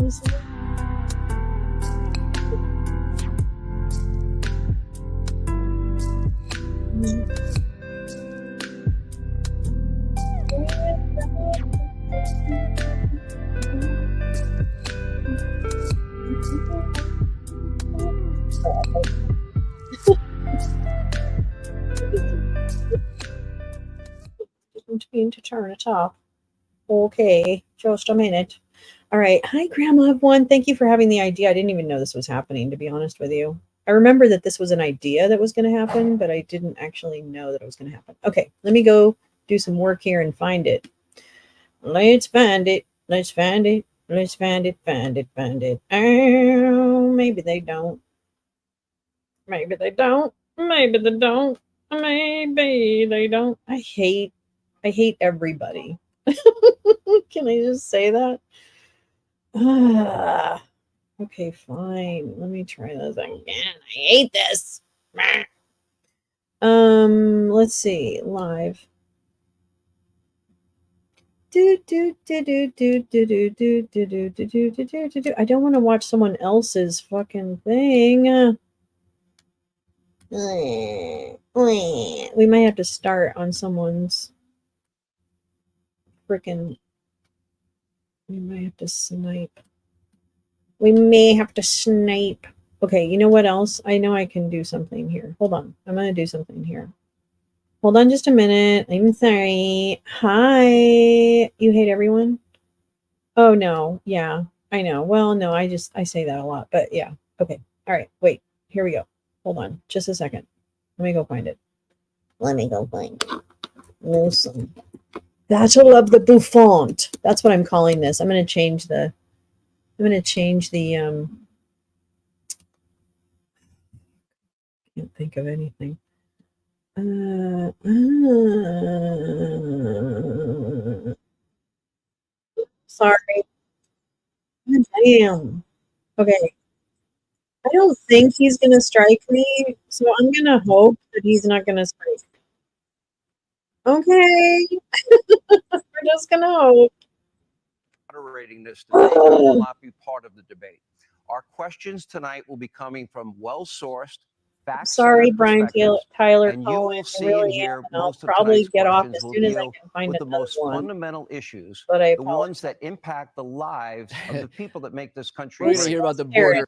Didn't mean to turn it off. Okay, just a minute. All right. Hi, Grandma of One. Thank you for having the idea. I didn't even know this was happening, to be honest with you. I remember that this was an idea that was going to happen, but I didn't actually know that it was going to happen. Okay, let me go do some work here and find it. Let's find it. Let's find it. Let's find it. Find it. Find it. Oh, maybe they don't. Maybe they don't. Maybe they don't. Maybe they don't. I hate everybody. Can I just say that? Okay, fine. Let me try this again. I hate this. Let's see. Live. I don't want to watch someone else's fucking thing. We might have to start on someone's freaking. We might have to snipe. We may have to snipe. Okay, you know what else? I know I can do something here. Hold on. I'm going to do something here. Hold on just a minute. I'm sorry. Hi. You hate everyone? Oh, no. Yeah, I know. Well, no, I say that a lot. But yeah. Okay. All right. Wait. Here we go. Hold on. Just a second. Let me go find it. Let me go find it. Awesome. Battle of the Bouffant. That's what I'm calling this. I'm going to change the can't think of anything. Sorry. Damn. Okay. I don't think he's gonna strike me, so I'm gonna hope that he's not gonna strike. Okay. We're just gonna hope. Moderating this debate will not be part of the debate. Our questions tonight will be coming from well-sourced, Sorry, Brian Tyler. and you will see really and hear most I'll of probably tonight's get off questions as will soon as I deal can find with the most one. fundamental issues, But the ones that impact the lives of the people that make this country. We're going to hear about the border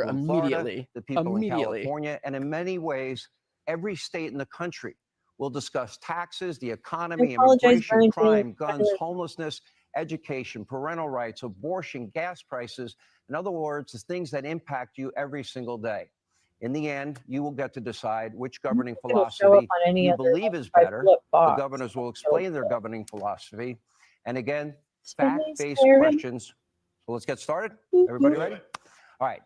immediately. The people in California, and in many ways, every state in the country. We'll discuss taxes, the economy, immigration, crime, guns, homelessness, education, parental rights, abortion, gas prices. In other words, the things that impact you every single day. In the end, you will get to decide which governing philosophy you believe is better. The governors will explain their governing philosophy. And again, fact-based questions. So let's get started. Everybody ready? All right.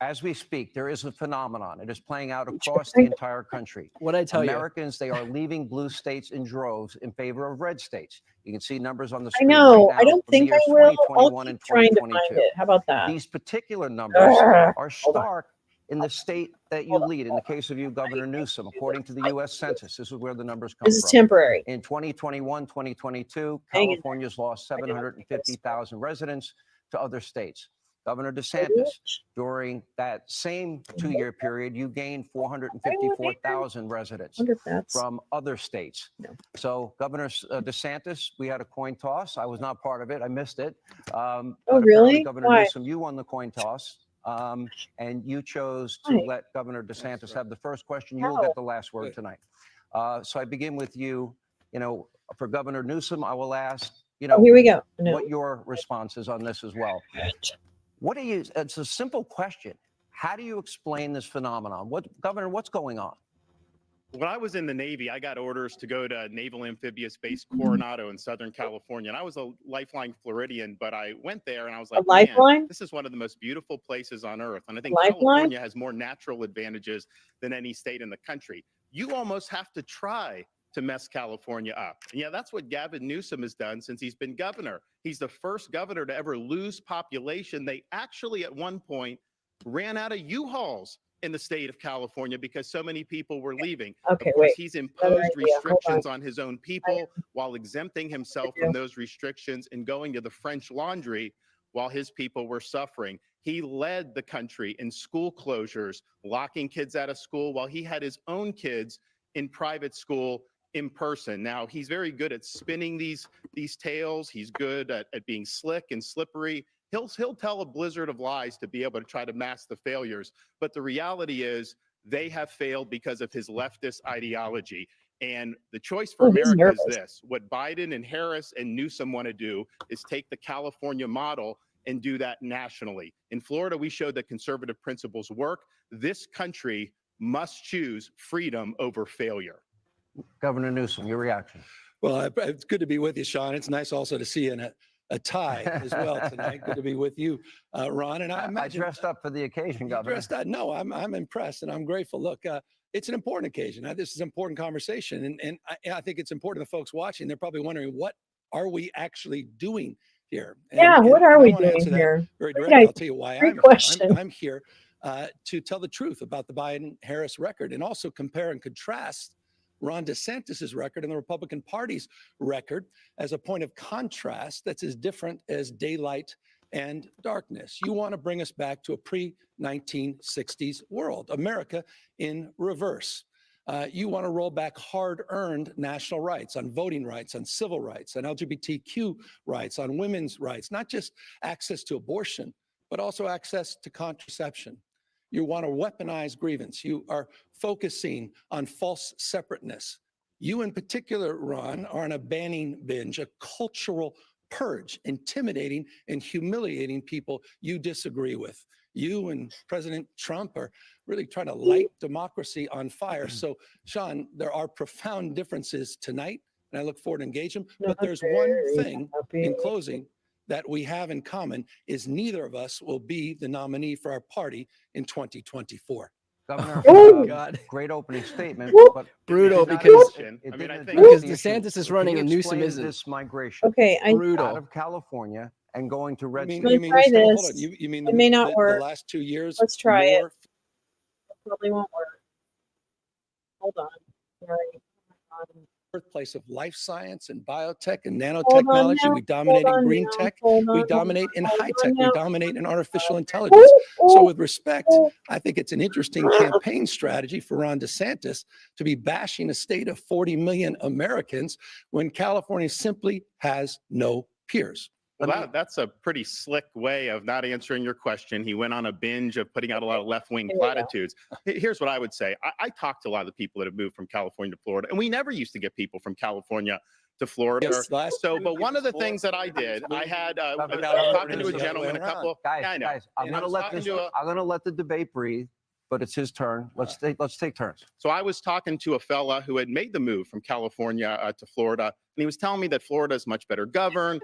As we speak, there is a phenomenon. It is playing out across the entire country. What I tell Americans, they are leaving blue states in droves in favor of red states. You can see numbers on the screen. I know. Right now, I don't think I will. I'll keep trying to find it. How about that? These particular numbers are stark in the state that you lead. In the case of you, Governor Newsom, according to the U.S. Census, this is where the numbers come from. This is temporary. In 2021, 2022, California's lost 750,000 residents to other states. Governor DeSantis, during that same 2-year period, you gained 454,000 residents from other states. So, Governor DeSantis, we had a coin toss. I was not part of it. I missed it. Really? Governor Newsom, you won the coin toss. And you chose to let Governor DeSantis have the first question. You will get the last word tonight. So I begin with you. For Governor Newsom, I will ask, here we go. What your response is on this as well. It's a simple question. How do you explain this phenomenon? Governor, what's going on? When I was in the Navy, I got orders to go to Naval Amphibious Base Coronado in Southern California. And I was a lifeline Floridian, but I went there and I was like, man, this is one of the most beautiful places on earth. And I think California has more natural advantages than any state in the country. You almost have to try to mess California up. And yeah, that's what Gavin Newsom has done since he's been governor. He's the first governor to ever lose population. They actually at one point ran out of U-Hauls in the state of California because so many people were leaving. Of course, he's imposed restrictions on his own people while exempting himself from those restrictions and going to the French Laundry while his people were suffering. He led the country in school closures, locking kids out of school while he had his own kids in private school in person. Now, he's very good at spinning these tales. He's good at being slick and slippery. He'll tell a blizzard of lies to be able to try to mask the failures. But the reality is they have failed because of his leftist ideology. And the choice for America is this. What Biden and Harris and Newsom want to do is take the California model and do that nationally. In Florida, we showed that conservative principles work. This country must choose freedom over failure. Governor Newsom, your reaction. Well, it's good to be with you, Sean. It's nice also to see you in a tie as well tonight. Good to be with you, Ron. And I dressed up for the occasion, Governor. No, I'm impressed and I'm grateful. Look, it's an important occasion. This is an important conversation. And I think it's important to the folks watching. They're probably wondering, what are we actually doing here? What are we doing here? Very directly. I'll tell you why I'm here to tell the truth about the Biden-Harris record and also compare and contrast Ron DeSantis's record and the Republican Party's record as a point of contrast that's as different as daylight and darkness. You want to bring us back to a pre-1960s world, America in reverse. You want to roll back hard-earned national rights on voting rights, on civil rights, on LGBTQ rights, on women's rights, not just access to abortion, but also access to contraception. You want to weaponize grievance. You are focusing on false separateness. You in particular, Ron, are on a banning binge, a cultural purge, intimidating and humiliating people you disagree with. You and President Trump are really trying to light democracy on fire. So, Sean, there are profound differences tonight, and I look forward to engage them. But there's one thing in closing that we have in common is neither of us will be the nominee for our party in 2024. Governor, great opening statement, but brutal because DeSantis is running and Newsom isn't. This migration, out of California and going to red states. You mean try this. Hold on. You mean it may not work. The last 2 years? Let's try it. It probably won't work. Hold on. Birthplace of life science and biotech and nanotechnology. We dominate in green tech. We dominate in high tech. We dominate in artificial intelligence. So with respect, I think it's an interesting campaign strategy for Ron DeSantis to be bashing a state of 40 million Americans when California simply has no peers. Well, that's a pretty slick way of not answering your question. He went on a binge of putting out a lot of left-wing platitudes. Here's what I would say. I talked to a lot of the people that have moved from California to Florida, and we never used to get people from California to Florida. But one of the things that I did, I had talking to a gentleman, a couple. Guys, I'm going to let the debate breathe. But it's his turn. Let's take turns. So I was talking to a fella who had made the move from California to Florida, and he was telling me that Florida is much better governed,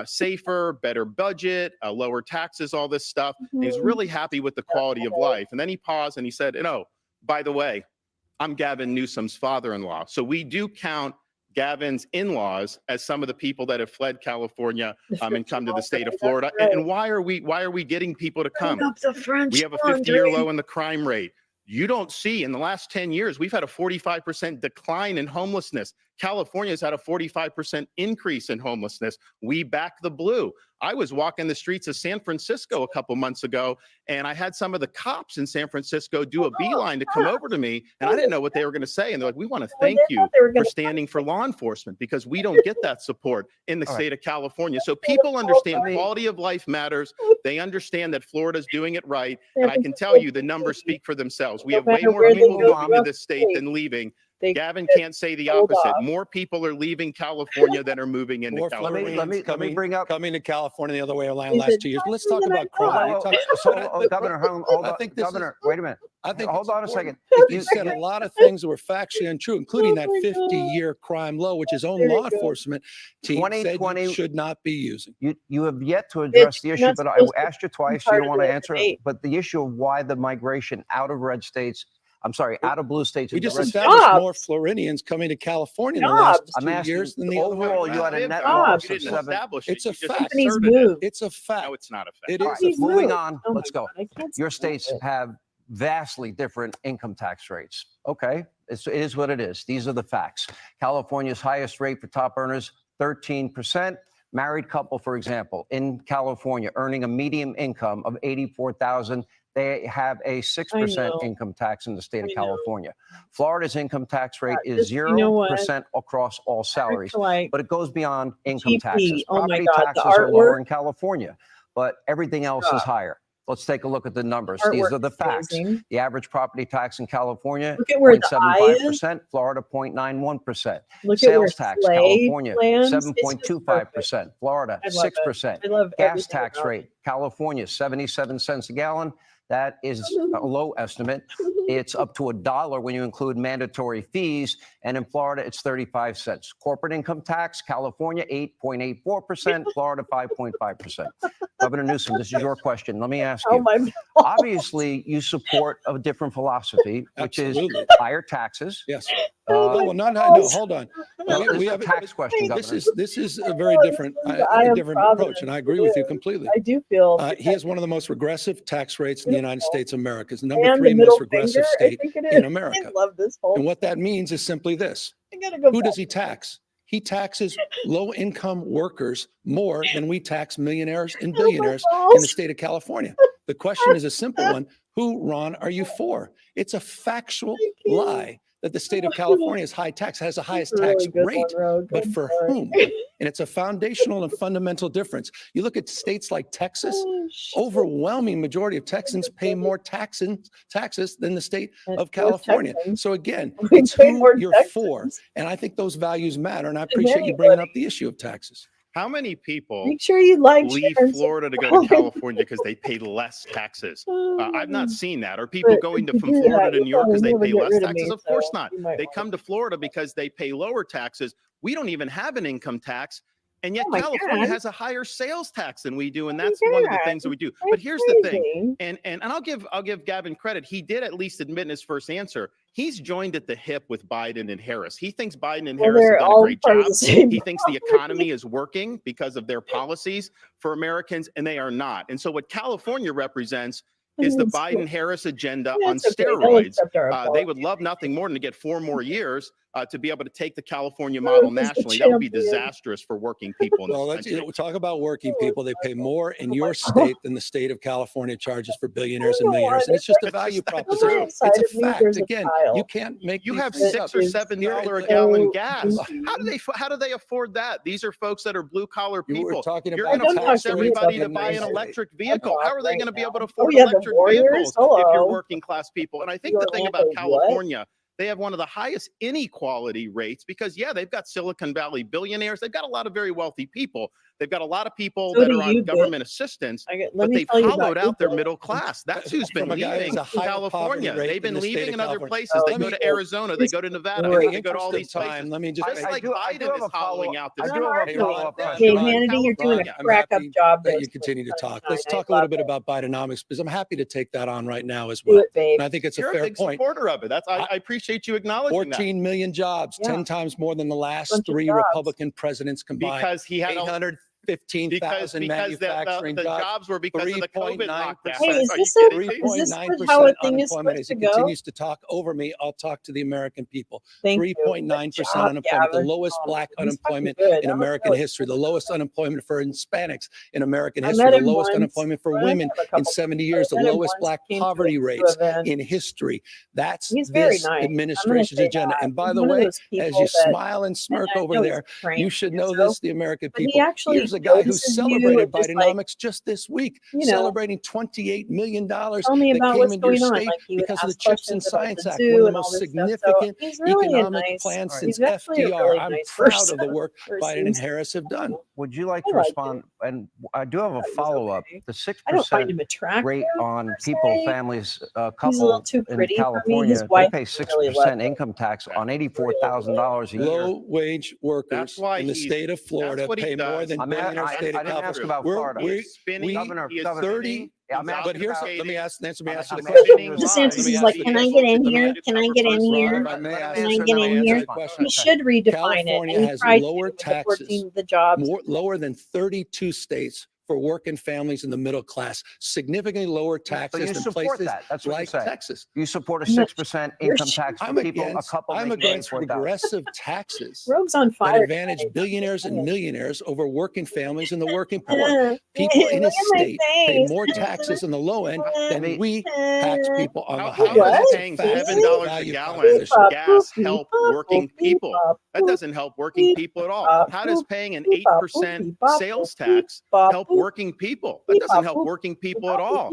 safer, better budget, lower taxes, all this stuff. And he's really happy with the quality of life. And then he paused and he said, by the way, I'm Gavin Newsom's father-in-law. So we do count Gavin's in-laws as some of the people that have fled California and come to the state of Florida. And why are we getting people to come? We have a 50-year low in the crime rate. You don't see in the last 10 years, we've had a 45% decline in homelessness. California's had a 45% increase in homelessness. We back the blue. I was walking the streets of San Francisco a couple months ago, and I had some of the cops in San Francisco do a beeline to come over to me, and I didn't know what they were going to say. And they're like, we want to thank you for standing for law enforcement because we don't get that support in the state of California. So people understand quality of life matters. They understand that Florida's doing it right. And I can tell you the numbers speak for themselves. We have way more people moving to this state than leaving. Gavin can't say the opposite. More people are leaving California than are moving into California. Let me bring up coming to California the other way around last 2 years. Let's talk about crime. Governor, hold on. Governor, wait a minute. Hold on a second. You said a lot of things that were factually untrue, including that 50-year crime low, which his own law enforcement team said you should not be using. You have yet to address the issue, but I asked you twice. You don't want to answer it. But the issue of why the migration out of red states, out of blue states. We just established more Floridians coming to California in the last 2 years than the overall. You had a net loss of 7. It's a fact. It's a fact. No, it's not a fact. It is. Moving on. Let's go. Your states have vastly different income tax rates. Okay, it is what it is. These are the facts. California's highest rate for top earners, 13%. Married couple, for example, in California, earning a median income of $84,000, they have a 6% income tax in the state of California. Florida's income tax rate is 0% across all salaries, but it goes beyond income taxes. Property taxes are lower in California, but everything else is higher. Let's take a look at the numbers. These are the facts. The average property tax in California, 0.75%, Florida, 0.91%. Sales tax, California, 7.25%, Florida, 6%. Gas tax rate, California, 77 cents a gallon. That is a low estimate. It's up to $1 when you include mandatory fees. And in Florida, it's 35 cents. Corporate income tax, California, 8.84%, Florida, 5.5%. Governor Newsom, this is your question. Let me ask you. Obviously, you support a different philosophy, which is higher taxes. Yes. No, hold on. We have a tax question, Governor. This is a very different approach, and I agree with you completely. I do feel he has one of the most regressive tax rates in the United States of America. It's number 3 most regressive state in America. I love this whole and what that means is simply this. Who does he tax? He taxes low-income workers more than we tax millionaires and billionaires in the state of California. The question is a simple one. Who, Ron, are you for? It's a factual lie that the state of California is high tax, has the highest tax rate, but for whom? And it's a foundational and fundamental difference. You look at states like Texas, overwhelming majority of Texans pay more taxes than the state of California. So again, it's who you're for. And I think those values matter. And I appreciate you bringing up the issue of taxes. How many people make sure you like leave Florida to go to California because they pay less taxes? I've not seen that. Are people going from Florida to New York because they pay less taxes? Of course not. They come to Florida because they pay lower taxes. We don't even have an income tax. And yet California has a higher sales tax than we do. And that's one of the things that we do. But here's the thing. And I'll give Gavin credit. He did at least admit in his first answer. He's joined at the hip with Biden and Harris. He thinks Biden and Harris have done a great job. He thinks the economy is working because of their policies for Americans, and they are not. And so what California represents is the Biden-Harris agenda on steroids. They would love nothing more than to get 4 more years to be able to take the California model nationally. That would be disastrous for working people in this country. We'll talk about working people. They pay more in your state than the state of California charges for billionaires and millionaires. And it's just a value proposition. It's a fact. Again, you can't make. You have $6 or $7 a gallon gas. How do they afford that? These are folks that are blue collar people. You're going to force everybody to buy an electric vehicle. How are they going to be able to afford electric vehicles if you're working class people? And I think the thing about California, they have one of the highest inequality rates because, yeah, they've got Silicon Valley billionaires. They've got a lot of very wealthy people. They've got a lot of people that are on government assistance, but they've hollowed out their middle class. That's who's been leaving California. They've been leaving in other places. They go to Arizona. They go to Nevada. They go to all these places. Let me just like Biden is hollowing out this. Hey, Hannity, you're doing a crack-up job. That you continue to talk. Let's talk a little bit about Bidenomics because I'm happy to take that on right now as well. And I think it's a fair point. You're a big supporter of it. I appreciate you acknowledging that. 14 million jobs, 10 times more than the last 3 Republican presidents combined. Because he had 815,000 manufacturing the jobs were because of the COVID lockdown. Hey, is this how a thing is supposed to go? He continues to talk over me. I'll talk to the American people. 3.9% unemployment, the lowest black unemployment in American history, the lowest unemployment for Hispanics in American history, the lowest unemployment for women in 70 years, the lowest black poverty rates in history. That's this administration's agenda. And by the way, as you smile and smirk over there, you should know this, the American people. Here's a guy who celebrated Bidenomics just this week, celebrating $28 million that came into your state because of the CHIPS and Science Act, one of the most significant economic plans since FDR. I'm proud of the work Biden and Harris have done. Would you like to respond? And I do have a follow-up. The 6% rate on people, families, couple in California, they pay 6% income tax on $84,000 a year. Low-wage workers in the state of Florida pay more than I didn't ask about Florida. Governor, 30. But here's, let me ask you the question. DeSantis is like, can I get in here? Can I get in here? Can I get in here? He should redefine it. California has lower taxes, lower than 32 states for working families in the middle class, significantly lower taxes than places That's like Texas. You support a 6% income tax for people, a couple I'm against progressive taxes Rogue's on fire. that advantage billionaires and millionaires over working families and the working poor. People in his state pay more taxes on the low end than we tax people on the high end. How does paying $7 a gallon gas help working people? That doesn't help working people at all. How does paying an 8% sales tax help working people? That doesn't help working people at all.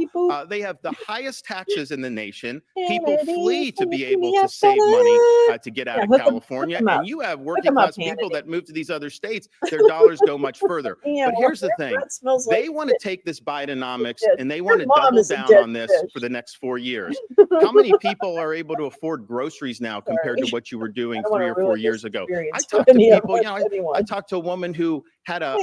They have the highest taxes in the nation. People flee to be able to save money to get out of California. And you have working class people that move to these other states. Their dollars go much further. But here's the thing. They want to take this Bidenomics and they want to double down on this for the next 4 years. How many people are able to afford groceries now compared to what you were doing 3 or 4 years ago? I talked to people, I talked to a woman who had a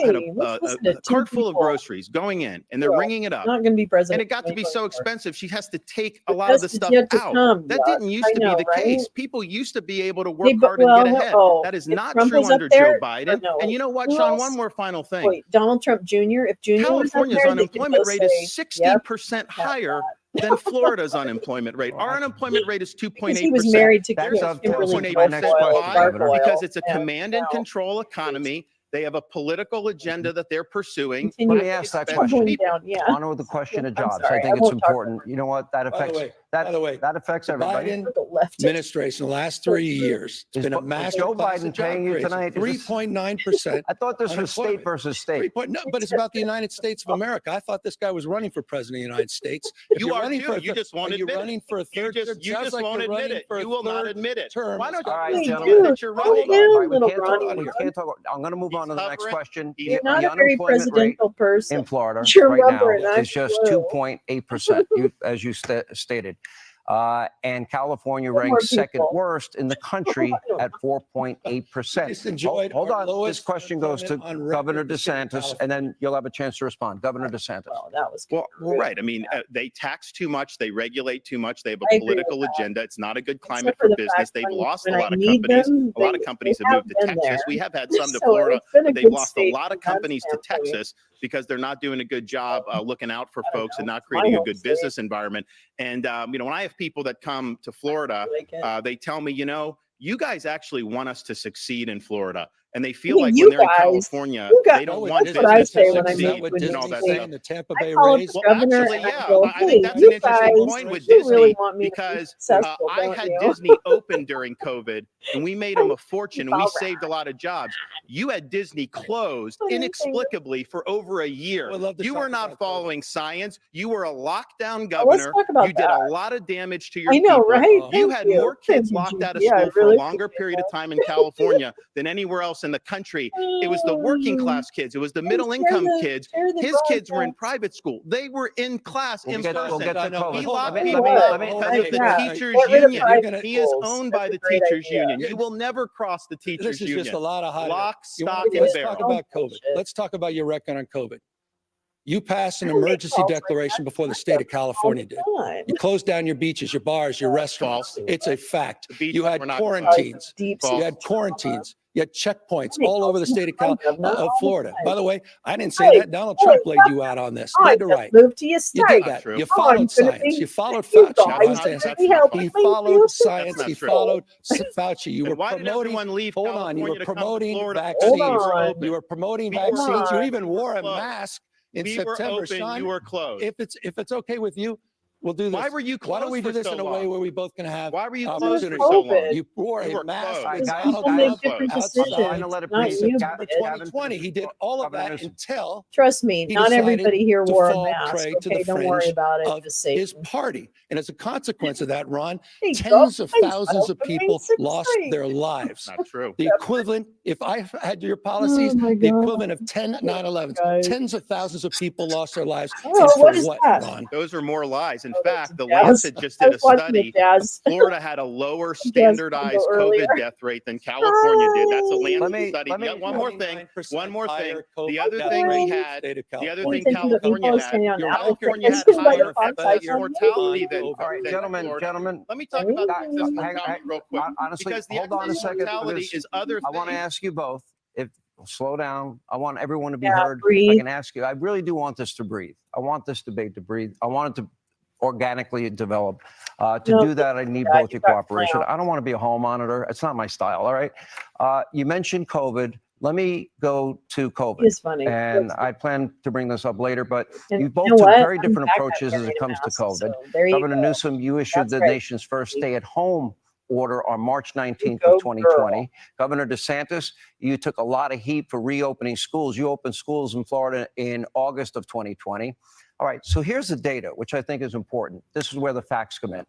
cart full of groceries going in, and they're ringing it up. Not going to be president. And it got to be so expensive, she has to take a lot of the stuff out. That didn't used to be the case. People used to be able to work hard and get ahead. That is not true under Joe Biden. And you know what, Sean? One more final thing. Wait, Donald Trump Jr. If Jr. California's unemployment rate is 60% higher than Florida's unemployment rate. Our unemployment rate is 2.8%. He was married to Kimberly. 2.8%. Why? Because it's a command and control economy. They have a political agenda that they're pursuing. Let me ask that question. Honor the question of jobs. I think it's important. You know what? That affects that affects everybody. Biden administration the last 3 years. It's been a massive Joe Biden paying you tonight 3.9%. I thought this was state versus state. No, but it's about the United States of America. I thought this guy was running for president of the United States. You are running for. You just won't admit it. Running for a third. You just won't admit it. You will not admit it. Why don't you admit that you're running? We can't talk. I'm going to move on to the next question. You're not a very presidential person in Florida you're right now is just 2.8%, as you stated. And California ranks second worst in the country at 4.8%. Hold on. This question goes to Governor DeSantis, and then you'll have a chance to respond. Governor DeSantis. Well, that was well, right. I mean, they tax too much. They regulate too much. They have a political agenda. It's not a good climate for business. They've lost a lot of companies. A lot of companies have moved to Texas. We have had some to Florida, but they've lost a lot of companies to Texas because they're not doing a good job looking out for folks and not creating a good business environment. And, when I have people that come to Florida, they tell me, you guys actually want us to succeed in Florida. And they feel like when they're in California, they don't want business to succeed and all that stuff. The Tampa Bay Rays. Well, actually, yeah, I think that's an interesting point with Disney because I had Disney open during COVID and we made them a fortune. We saved a lot of jobs. You had Disney closed inexplicably for over a year. You were not following science. You were a lockdown governor. You did a lot of damage to your people. Right? You had more kids locked out of school for a longer period of time in California than anywhere else in the country. It was the working class kids. It was the middle income kids. His kids were in private school. They were in class in person. He locked people up because of the teachers union. He is owned by the teachers union. You will never cross the teachers union. This is just a lot of hot lock, stock, and Let's barrel. talk about COVID. Let's talk about your record on COVID. You passed an emergency declaration before the state of California did. You closed down your beaches, your bars, your restaurants. It's a fact. You had quarantines. You had quarantines. You had checkpoints all over the state of Florida. By the way, I didn't say that. Donald Trump laid you out on this. Led to right. You did that. You followed science. You followed Fauci. He followed science. He followed Fauci. You were promoting. Hold on. You were promoting vaccines. You were promoting vaccines. You even wore a mask in September. Sean, you were closed. If it's okay with you, we'll do this. Why were you closed? Why don't we do this in a way where we both can have? Why were you closed for so long? You wore a mask. People make different decisions. Not you. 2020, he did all of that until. Trust me, not everybody here wore a mask. Okay, don't worry about it. Just his party, and as a consequence of that, Ron, tens of thousands of people lost their lives. Not true. The equivalent, if I had your policies, the equivalent of 10 9/11s. Tens of thousands of people lost their lives. Oh, what is that? Ron? Those are more lies. In fact, the Lancet just did a study. Florida had a lower standardized COVID death rate than California did. That's a Lancet study. One more thing. The other thing we had, the other thing California had higher mortality than Gentlemen. Let me talk about access to real quick. Honestly, because the hold on a second. mortality is other things. I want to ask you both. If slow down. I want everyone to be Yeah, heard. breathe. If I can ask you, I really do want this to breathe. I want this debate to breathe. I want it to organically develop. To do that, I need both your cooperation. I don't want to be a hall monitor. It's not my style, all right? You mentioned COVID. Let me go to COVID. It's funny. And I plan to bring this up later, but And you both you know took what? very I'm different back at approaches as it wearing a comes to mask, COVID. so there you Governor go. Newsom, you issued That's the right. nation's first stay-at-home order on March 19th Go of 2020. Governor DeSantis, you took a lot of heat for reopening schools. You opened schools in Florida in August of 2020. All right, so here's the data, which I think is important. This is where the facts come in.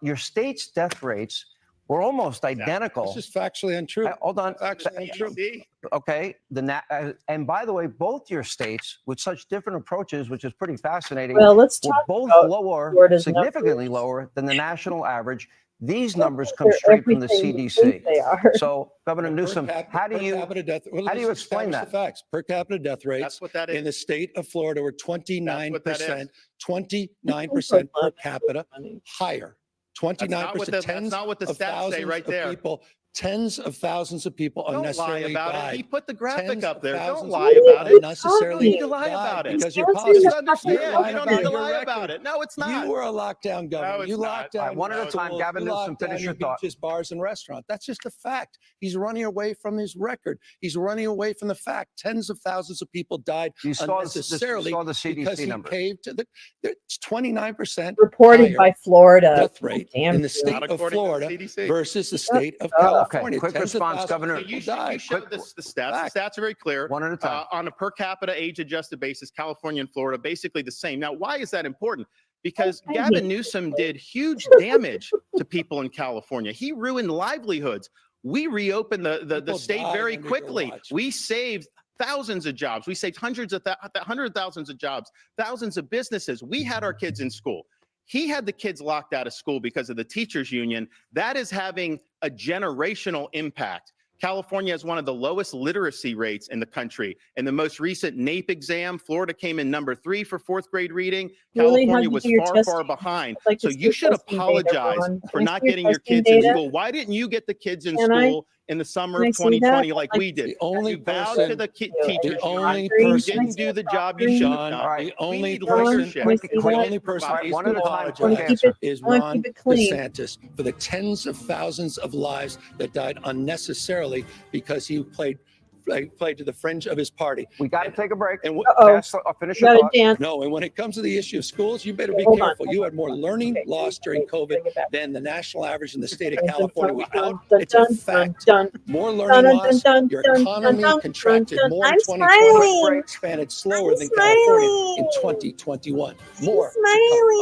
Your state's death rates were almost identical. This is factually untrue. Hold on. Factually untrue. Okay. And by the way, both your states with such different approaches, which is pretty fascinating, Well, let's were talk both about lower, Florida's significantly numbers. lower than the national average. These Well, numbers come they're straight from the everything you CDC. think they are. So, Governor Newsom, how do you explain that? The facts. Per capita death rates That's what that is. in the state of Florida were 29%, 29% per capita higher. 29%. That's not what the stats say right there. People, tens of thousands of people Don't lie unnecessarily about died. it. He put the graphic Tens up of there. Don't thousands lie of about people it. unnecessarily You need to lie died about it. because your Just policies. Just understand. You're You lying don't about need to your lie record. about it. No, it's not. You were a lockdown governor. it's You not. locked down one at a your time. schools. Gavin You Newsom, locked down finish your your thought. beaches, bars, and restaurants. That's just a fact. He's running away from his record. He's running away from the fact. Tens of thousands of people died unnecessarily the CDC because he number. caved to the. It's 29% reported by Florida death rate Damn in the you. state Not of according to the Florida CDC. versus the state of Okay, California. quick Tens of response, thousands Governor. of So people you died. showed the stats. Fact. The stats are very clear. One at a time. On a per capita age-adjusted basis, California and Florida basically the same. Now, why is that important? Because Gavin Newsom did huge damage to people in California. He ruined livelihoods. We reopened the state very quickly. We saved thousands of jobs. We saved hundreds of thousands of jobs, thousands of businesses. We had our kids in school. He had the kids locked out of school because of the teachers union. That is having a generational impact. California has one of the lowest literacy rates in the country. In the most recent NAEP exam, Florida came in number 3 for 4th grade reading. California was far behind. So you should apologize for not getting your kids in school. Why didn't you get the kids in school in the summer of 2020 like we did? The only Vowed person, to the teachers. the only You person, didn't do the job you should have done. All right. the only We need person, leadership. the only person All right, needs one to at a time, quick apologize answer. is I wanna Ron keep it clean. DeSantis for the tens of thousands of lives that died unnecessarily because he played to the fringe of his party. We got to take a break. And I'll finish your thought. dance. No, and when it comes to the issue of schools, you better be Hold on, careful. hold You on, had more hold on. learning Okay, loss during wait, COVID bring it back. than the national average in the state of Dun, California. dun, Without, dun, it's a dun, fact. dun, More dun, learning dun, loss. dun, Your dun, economy dun, contracted dun, more in I'm 2020, smiling. expanded slower I'm than California in smiling. 2021. More to come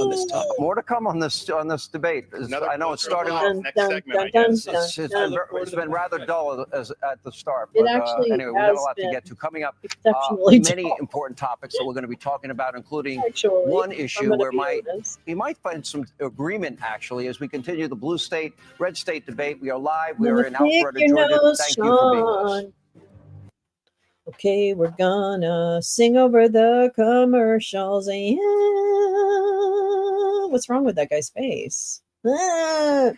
on this topic. More to come on this debate. I know it started off. Dun, Next dun, segment, I dun, guess. dun, dun. It's been rather dull at the start. It But actually anyway, we got a has lot to been get to. Coming up, exceptionally many dull. important topics that we're going to be talking about, including Actually, one I'm issue gonna where be honest. we might find some agreement, actually, as we continue the blue state, red state debate. We are live. We are in Alpharetta, Georgia. Thank you for being with us. Okay, we're gonna sing over the commercials. Yeah. What's wrong with that guy's face? That's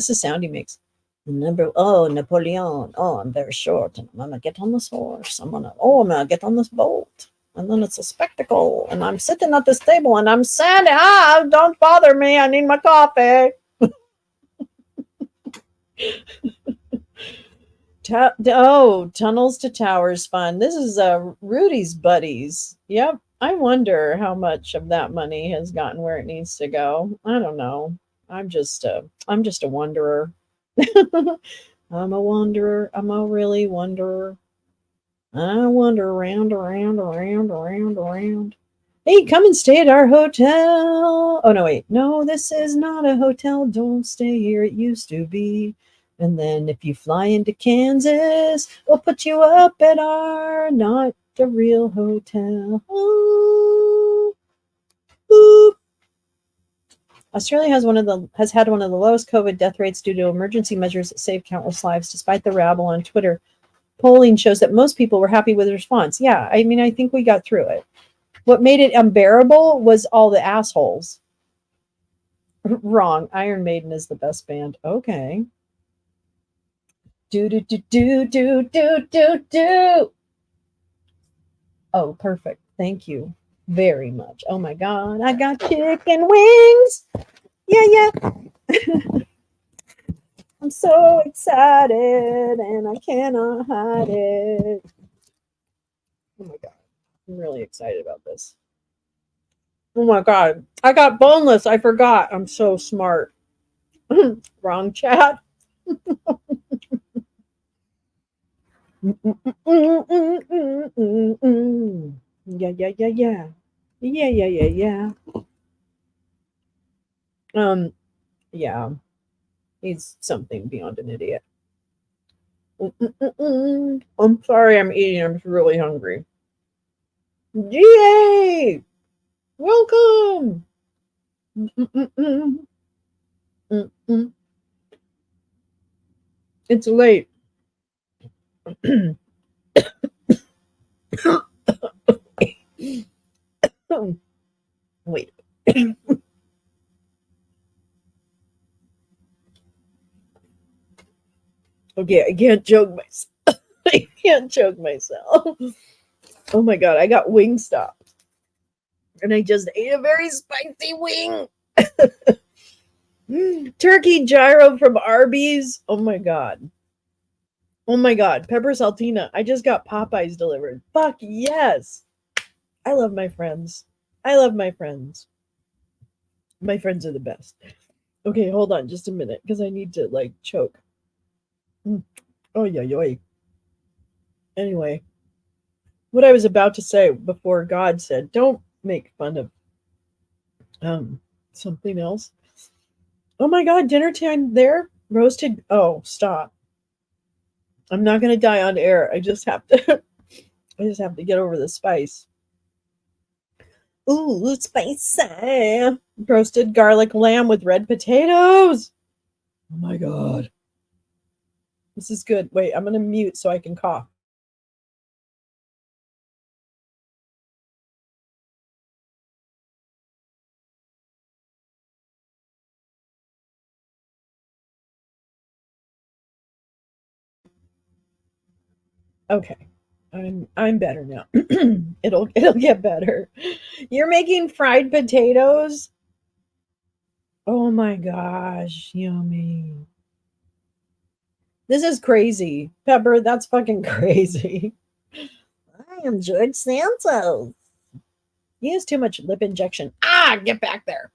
the sound he makes. Napoleon. Oh, I'm very short. And I'm gonna get on this horse. I'm gonna get on this boat. And then it's a spectacle. And I'm sitting at this table and I'm sad. Don't bother me. I need my coffee. Tunnels to Towers Fund. This is Rudy's buddies. Yep. I wonder how much of that money has gotten where it needs to go. I don't know. I'm just a wanderer. I'm a wanderer. I'm a really wanderer. I wander around. Hey, come and stay at our hotel. Oh, no, wait. No, this is not a hotel. Don't stay here. It used to be. And then if you fly into Kansas, we'll put you up at our not the real hotel. Ooh. Boop. Australia has had one of the lowest COVID death rates due to emergency measures that saved countless lives, despite the rabble on Twitter. Polling shows that most people were happy with the response. Yeah, I mean, I think we got through it. What made it unbearable was all the assholes. Wrong. Iron Maiden is the best band. Okay. Do, do, do, do, do, do, do, do. Oh, perfect. Thank you very much. Oh my God. I got chicken wings. Yeah. I'm so excited and I cannot hide it. Oh my God. I'm really excited about this. Oh my God. I got boneless. I forgot. I'm so smart. Wrong chat. Yeah. Yeah. Yeah. He's something beyond an idiot. I'm sorry I'm eating. I'm just really hungry. Yay! Welcome! It's late. Wait. Okay, I can't choke myself. I can't choke myself. Oh my God, I got Wingstop. And I just ate a very spicy wing. Turkey gyro from Arby's. Oh my God. Oh my God. Pepper saltina. I just got Popeyes delivered. Fuck yes. I love my friends. I love my friends. My friends are the best. Okay, hold on just a minute because I need to like choke. Oh yeah. Anyway, what I was about to say before God said, don't make fun of something else. Oh my God, dinner time there? Roasted. Oh, stop. I'm not gonna die on air. I just have to get over the spice. Ooh, spicy. Roasted garlic lamb with red potatoes. Oh my God. This is good. Wait, I'm gonna mute so I can cough. Okay. I'm better now. it'll get better. You're making fried potatoes? Oh my gosh, yummy. This is crazy. Pepper, that's fucking crazy. I am George Santos. He has too much lip injection. Ah, get back there.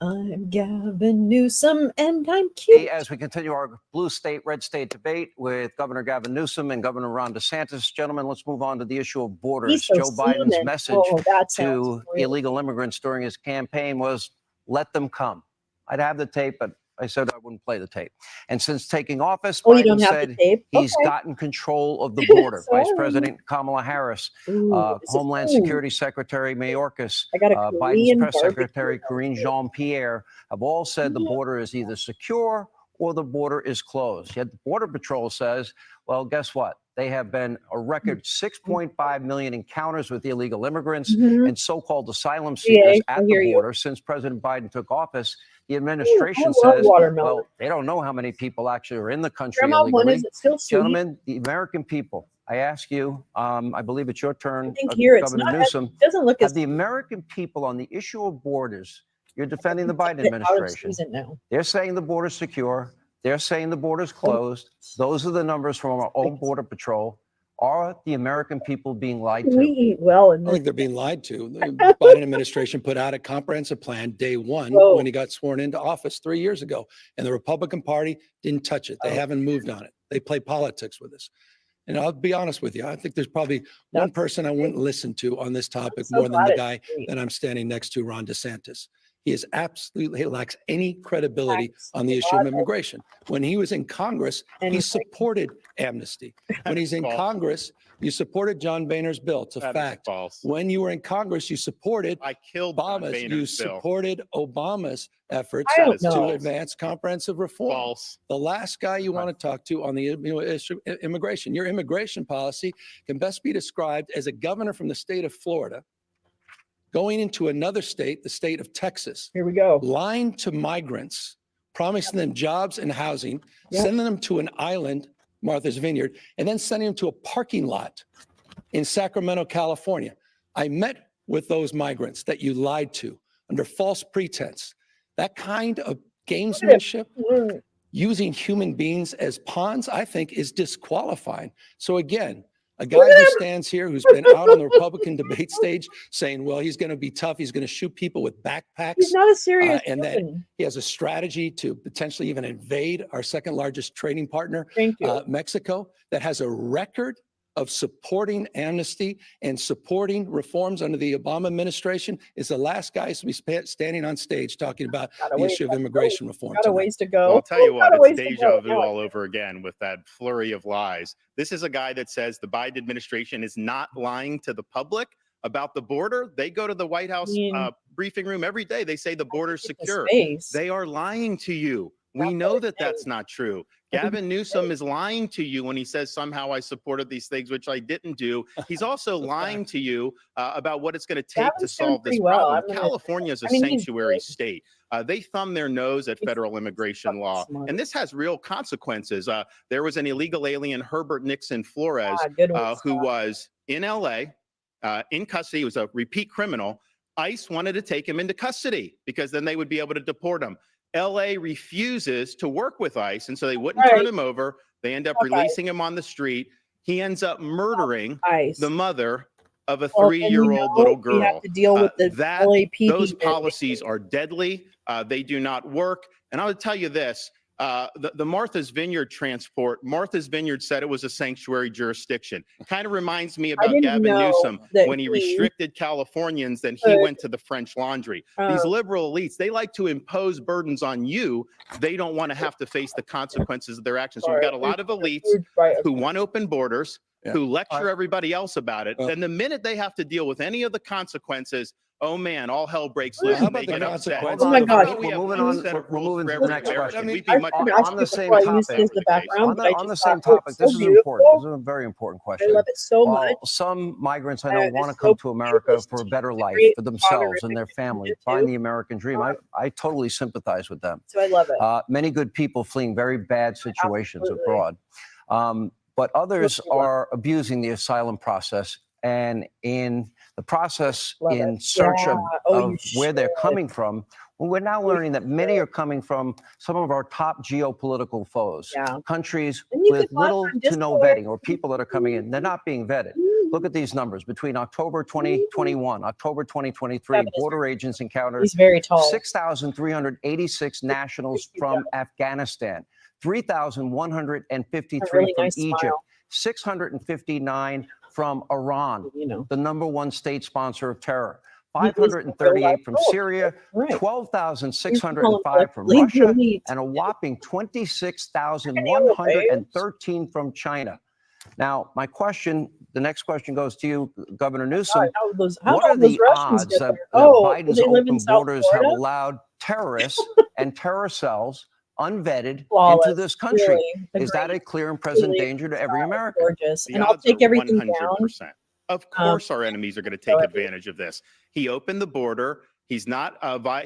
I'm Gavin Newsom and I'm cute. As we continue our blue state, red state debate with Governor Gavin Newsom and Governor Ron DeSantis. Gentlemen, let's move on to the issue of borders. So Joe Biden's message to really illegal immigrants during his campaign was, let them come. I'd have the tape, but I said I wouldn't play the tape. And since taking office, Biden said he's gotten control of the border. Vice President Kamala Harris, Homeland Security Secretary Mayorkas, Biden's press secretary Karine Jean-Pierre have all said the border is either secure or the border is closed. Yet the Border Patrol says, well, guess what? They have been a record 6.5 million encounters with illegal immigrants and so-called asylum seekers at the border since President Biden took office. The administration says, well, they don't know how many people actually are in the country illegally. Gentlemen, the American people, I ask you, I believe it's your turn, Governor Newsom. Have the American people on the issue of borders, you're defending the Biden administration. They're saying the border's secure. They're saying the border's closed. Those are the numbers from our own Border Patrol. Are the American people being lied to? We eat well in I think they're being lied to. The Biden administration put out a comprehensive plan day one when he got sworn into office 3 years ago, and the Republican Party didn't touch it. They haven't moved on it. They play politics with us. And I'll be honest with you, I think there's probably one person I wouldn't listen to on this topic more than the guy that I'm standing next to, Ron DeSantis. He lacks any credibility on the issue of immigration. When he was in Congress, he supported amnesty. When he's in Congress, you supported John Boehner's bill. It's a fact. When you were in Congress, you supported Obama's. You supported Obama's efforts to advance comprehensive reform. The last guy you want to talk to on the issue of immigration, your immigration policy can best be described as a governor from the state of Florida going into another state, the state of Texas. Here we go. Lying to migrants promising them jobs and housing, sending them to an island, Martha's Vineyard, and then sending them to a parking lot in Sacramento, California. I met with those migrants that you lied to under false pretense. That kind of gamesmanship, using human beings as pawns, I think is disqualifying. So again, a guy who stands here who's been out on the Republican debate stage saying, well, he's going to be tough, he's going to shoot people with backpacks. He's not a serious and that he has a strategy to potentially even invade our second largest trading partner, Mexico, that has a record of supporting amnesty and supporting reforms under the Obama administration, is the last guy to be standing on stage talking about the issue of immigration reform. Got a ways to go. Well, I'll tell you what, it's deja vu all over again with that flurry of lies. This is a guy that says the Biden administration is not lying to the public about the border. They go to the White House briefing room every day. They say the border's secure. They are lying to you. We know that that's not true. Gavin Newsom is lying to you when he says somehow I supported these things, which I didn't do. He's also lying to you about what it's going to take to solve this problem. California is a sanctuary state. They thumb their nose at federal immigration law, and this has real consequences. There was an illegal alien, Herbert Nixon Flores, who was in LA, in custody. He was a repeat criminal. ICE wanted to take him into custody because then they would be able to deport him. LA refuses to work with ICE, and so they wouldn't turn him over. They end up releasing him on the street. He ends up murdering the mother of a 3-year-old little girl. We have to deal with the LAPD. Those policies are deadly. They do not work. And I would tell you this, the Martha's Vineyard transport, Martha's Vineyard said it was a sanctuary jurisdiction. Kind of reminds me about Gavin Newsom when he restricted Californians, then he went to the French Laundry. These liberal elites, they like to impose burdens on you. They don't want to have to face the consequences of their actions. So we've got a lot of elites who want open borders, who lecture everybody else about it. And the minute they have to deal with any of the consequences, oh man, all hell breaks loose and they get upset. Oh my God. We're moving on. We're moving to the next question. We'd be much On the same topic. On the same topic, this is important. This is a very important question. I love it so much. Some migrants I know want to come to America for a better life for themselves and their family, find the American dream. I totally sympathize with them. So I love it. Many good people fleeing very bad situations abroad. But others are abusing the asylum process, and in the process, in search of where they're coming from, well, we're now learning that many are coming from some of our top geopolitical foes, countries with little to no vetting, or people that are coming in. They're not being vetted. Look at these numbers. Between October 2021, October 2023, border agents encountered 6,386 nationals from Afghanistan, 3,153 from Egypt, 659 from Iran, the #1 state sponsor of terror, 538 from Syria, 12,605 from Russia, and a whopping 26,113 from China. Now, my question, the next question goes to you, Governor Newsom. What are the odds that Biden's open borders have allowed terrorists and terror cells unvetted into this country? Is that a clear and present danger to every American? And I'll take everything 100%. down. Of course, our enemies are going to take advantage of this. He opened the border. He's not.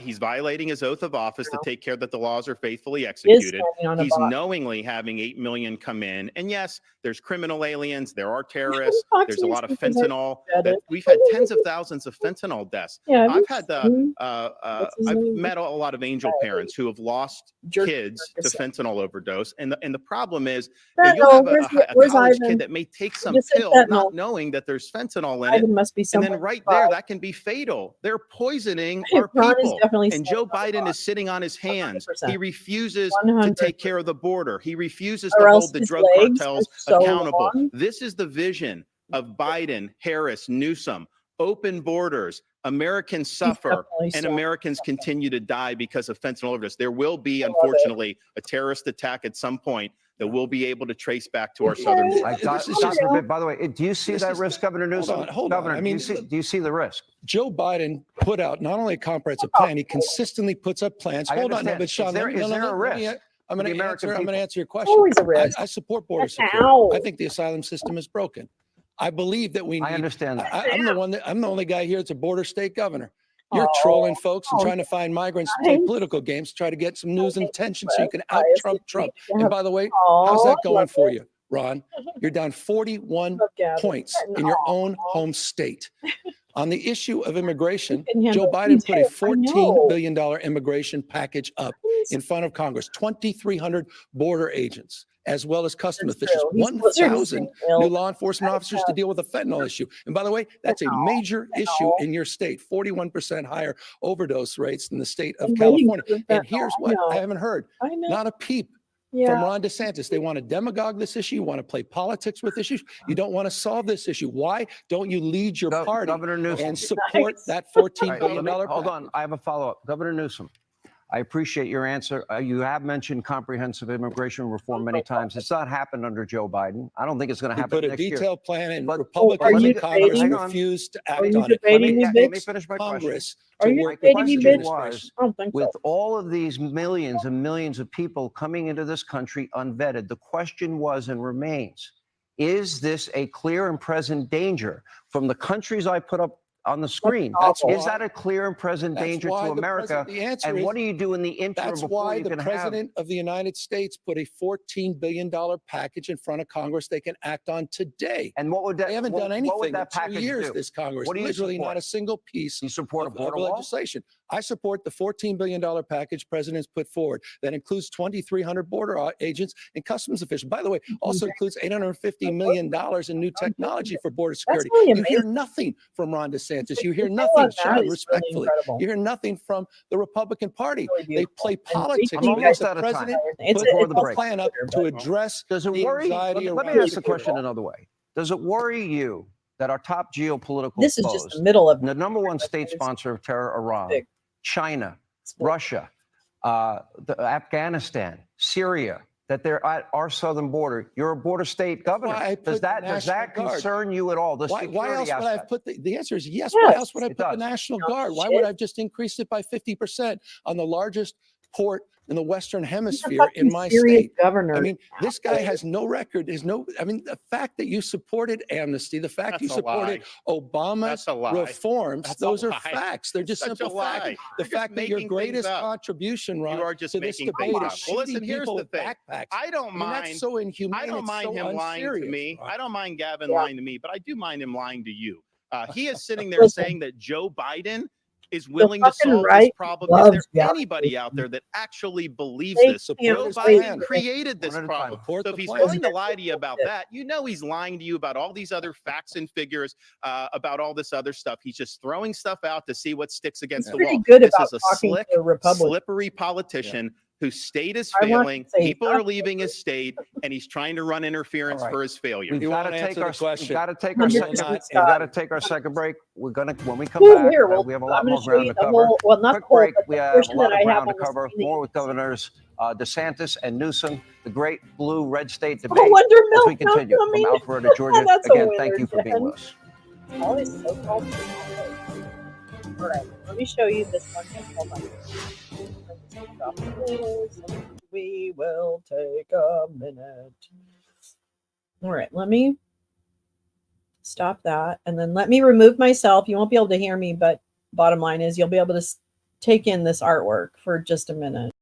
He's violating his oath of office to take care that the laws are faithfully executed. He's knowingly having 8 million come in. And yes, there's criminal aliens. There are terrorists. There's a lot of fentanyl. We've had tens of thousands of fentanyl deaths. I've had I've met a lot of angel parents who have lost kids to fentanyl overdose. And the problem is that you'll have a college kid that may take some pill not knowing that there's fentanyl in it. And then right there, that can be fatal. They're poisoning our people. And Joe Biden is sitting on his hands. 100%. He refuses to take care of the border. He refuses to hold the drug cartels accountable. This is the vision of Biden, Harris, Newsom. Open borders. Americans suffer and Americans continue to die because of fentanyl overdose. There will be, unfortunately, a terrorist attack at some point that we'll be able to trace back to our southern border. By the way, do you see that risk, Governor Newsom? Hold on. I mean, do you see the risk? Joe Biden put out not only a comprehensive plan, he consistently puts up plans. Hold on, but Sean, is there a risk? I'm going to answer your question. Always a risk. I support border security. I think the asylum system is broken. I believe that we need. I understand that. I'm the only guy here that's a border state governor. You're trolling folks and trying to find migrants to take political games, try to get some news and attention so you can out-Trump Trump. And by the way, how's that going for you, Ron? You're down 41 points in your own home state. On the issue of immigration, Joe Biden put a $14 billion immigration package up in front of Congress, 2,300 border agents, as well as custom officials, 1,000 new law enforcement officers to deal with the fentanyl issue. And by the way, that's a major issue in your state, 41% higher overdose rates than the state of California. And here's what I haven't heard, not a peep from Ron DeSantis. They want to demagogue this issue. You want to play politics with issues. You don't want to solve this issue. Why don't you lead your party and support that $14 billion package? Hold on. I have a follow-up. Governor Newsom, I appreciate your answer. You have mentioned comprehensive immigration reform many times. It's not happened under Joe Biden. I don't think it's going to happen next year. Put a detailed plan in, but Republicans in Congress refused to act on it. Let me finish my question. Are you debating me, Was, with all of these millions and millions of people coming into this country unvetted, the question was and remains, is this a clear and present danger from the countries I put up on the screen? Is that a clear and present danger to America? And what do you do in the interim? That's why the president of the United States put a $14 billion package in front of Congress they can act on today. And what would that? They haven't done anything in 2 years. Do? This Congress, what do you literally support? not a single piece. You support of border legislation. I support the $14 billion package president's put forward that includes 2,300 border agents and customs officials. By the way, also includes $850 million in new technology for border security. You hear nothing from Ron DeSantis. You hear nothing, Sean, respectfully. You hear nothing from the Republican Party. They play politics. I'm almost out of time. Put a plan up to address the anxiety around Let me ask the question another way. Does it worry you that our top geopolitical this is just the middle of the number one state sponsor of terror, Iran, China, Russia, Afghanistan, Syria, that they're at our southern border? You're a border state governor. Does that concern you at all? Why else would I have put the answer is yes. Why else would I put the National Guard? Why would I have just increased it by 50% on the largest port in the Western Hemisphere in my state? Governor. I mean, this guy has no record. The fact that you supported amnesty, the fact you supported Obama's reforms, those are facts. They're just simple facts. The fact that your greatest contribution, Ron, to this debate is shooting people with backpacks. I don't mind. That's so inhumane. I don't mind him lying to me. I don't mind Gavin lying to me, but I do mind him lying to you. He is sitting there saying that Joe Biden is willing to solve this problem. Is there anybody out there that actually believes this? Joe Biden created this problem. So if he's willing to lie to you about that, you know he's lying to you about all these other facts and figures, about all this other stuff. He's just throwing stuff out to see what sticks against the wall. This is a slick, slippery politician whose state is failing. People are leaving his state, and he's trying to run interference for his failure. We've got to take our question. We've got to take our second break. We're gonna when we come back. We have a lot more ground to cover. Quick break. We have a lot of ground to cover. More with Governors DeSantis and Newsom. The great blue-red state debate as we continue from Alpharetta, Georgia. Again, thank you for being with us. All these so-called. All right, let me show you this one. Hold on. We will take a minute. All right, let me stop that, and then let me remove myself. You won't be able to hear me, but bottom line is you'll be able to take in this artwork for just a minute.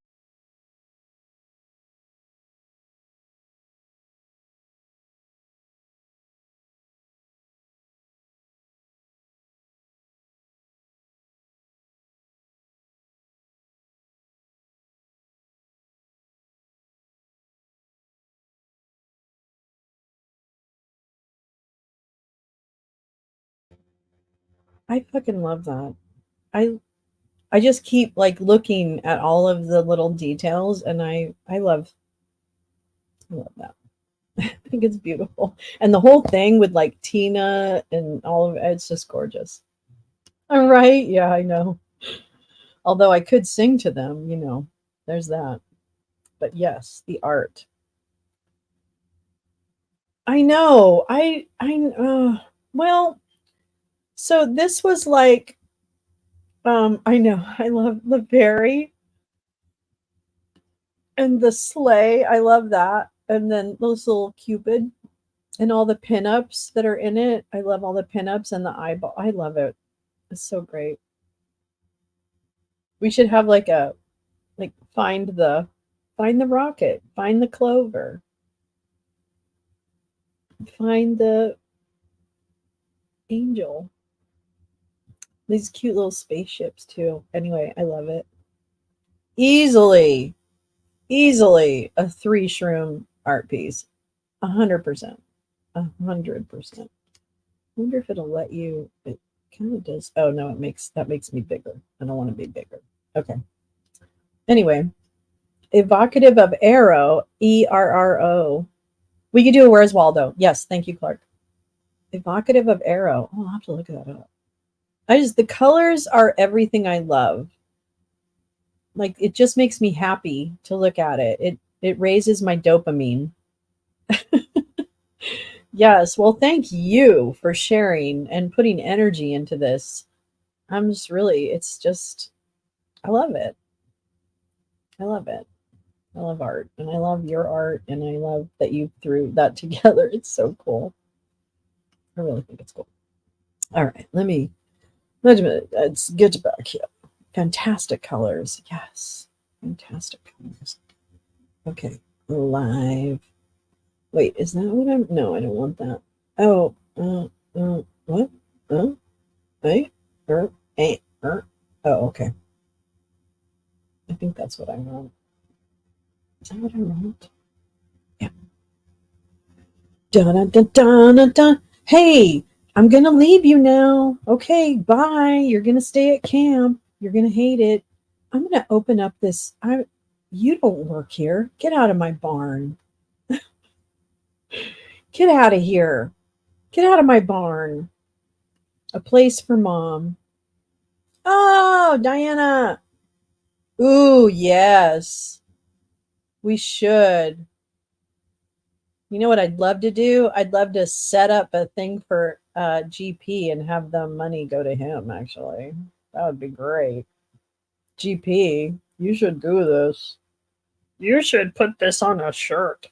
I fucking love that. I just keep like looking at all of the little details, and I love that. I think it's beautiful. And the whole thing with like Tina and all of it, it's just gorgeous. All right. Yeah, I know. Although I could sing to them, there's that. But yes, the art. I know. Well, so this was like, I know, I love the berry and the sleigh. I love that. And then this little Cupid and all the pinups that are in it. I love all the pinups and the eyeball. I love it. It's so great. We should have like find the rocket, find the clover, find the angel. These cute little spaceships too. Anyway, I love it. Easily a 3 shroom art piece. 100%. 100%. Wonder if it'll let you. It kind of does. Oh no, that makes me bigger. I don't want to be bigger. Okay. Anyway, evocative of arrow, ERRO. We could do a Where's Waldo. Yes, thank you, Clark. Evocative of arrow. Oh, I'll have to look that up. The colors are everything I love. Like, it just makes me happy to look at it. It raises my dopamine. Yes, well, thank you for sharing and putting energy into this. I love it. I love it. I love art, and I love your art, and I love that you threw that together. It's so cool. I really think it's cool. All right, let's get back here. Fantastic colors. Yes, fantastic colors. Okay, live. Wait, is that what I'm? No, I don't want that. Oh, what? Wait, oh, okay. I think that's what I want. Is that what I want? Yeah. Dun, dun, dun, dun, dun. Hey, I'm gonna leave you now. Okay, bye. You're gonna stay at camp. You're gonna hate it. I'm gonna open up this. You don't work here. Get out of my barn. Get out of here. Get out of my barn. A place for mom. Oh, Diana. Ooh, yes. We should. You know what I'd love to do? I'd love to set up a thing for GP and have the money go to him, actually. That would be great. GP, you should do this. You should put this on a shirt.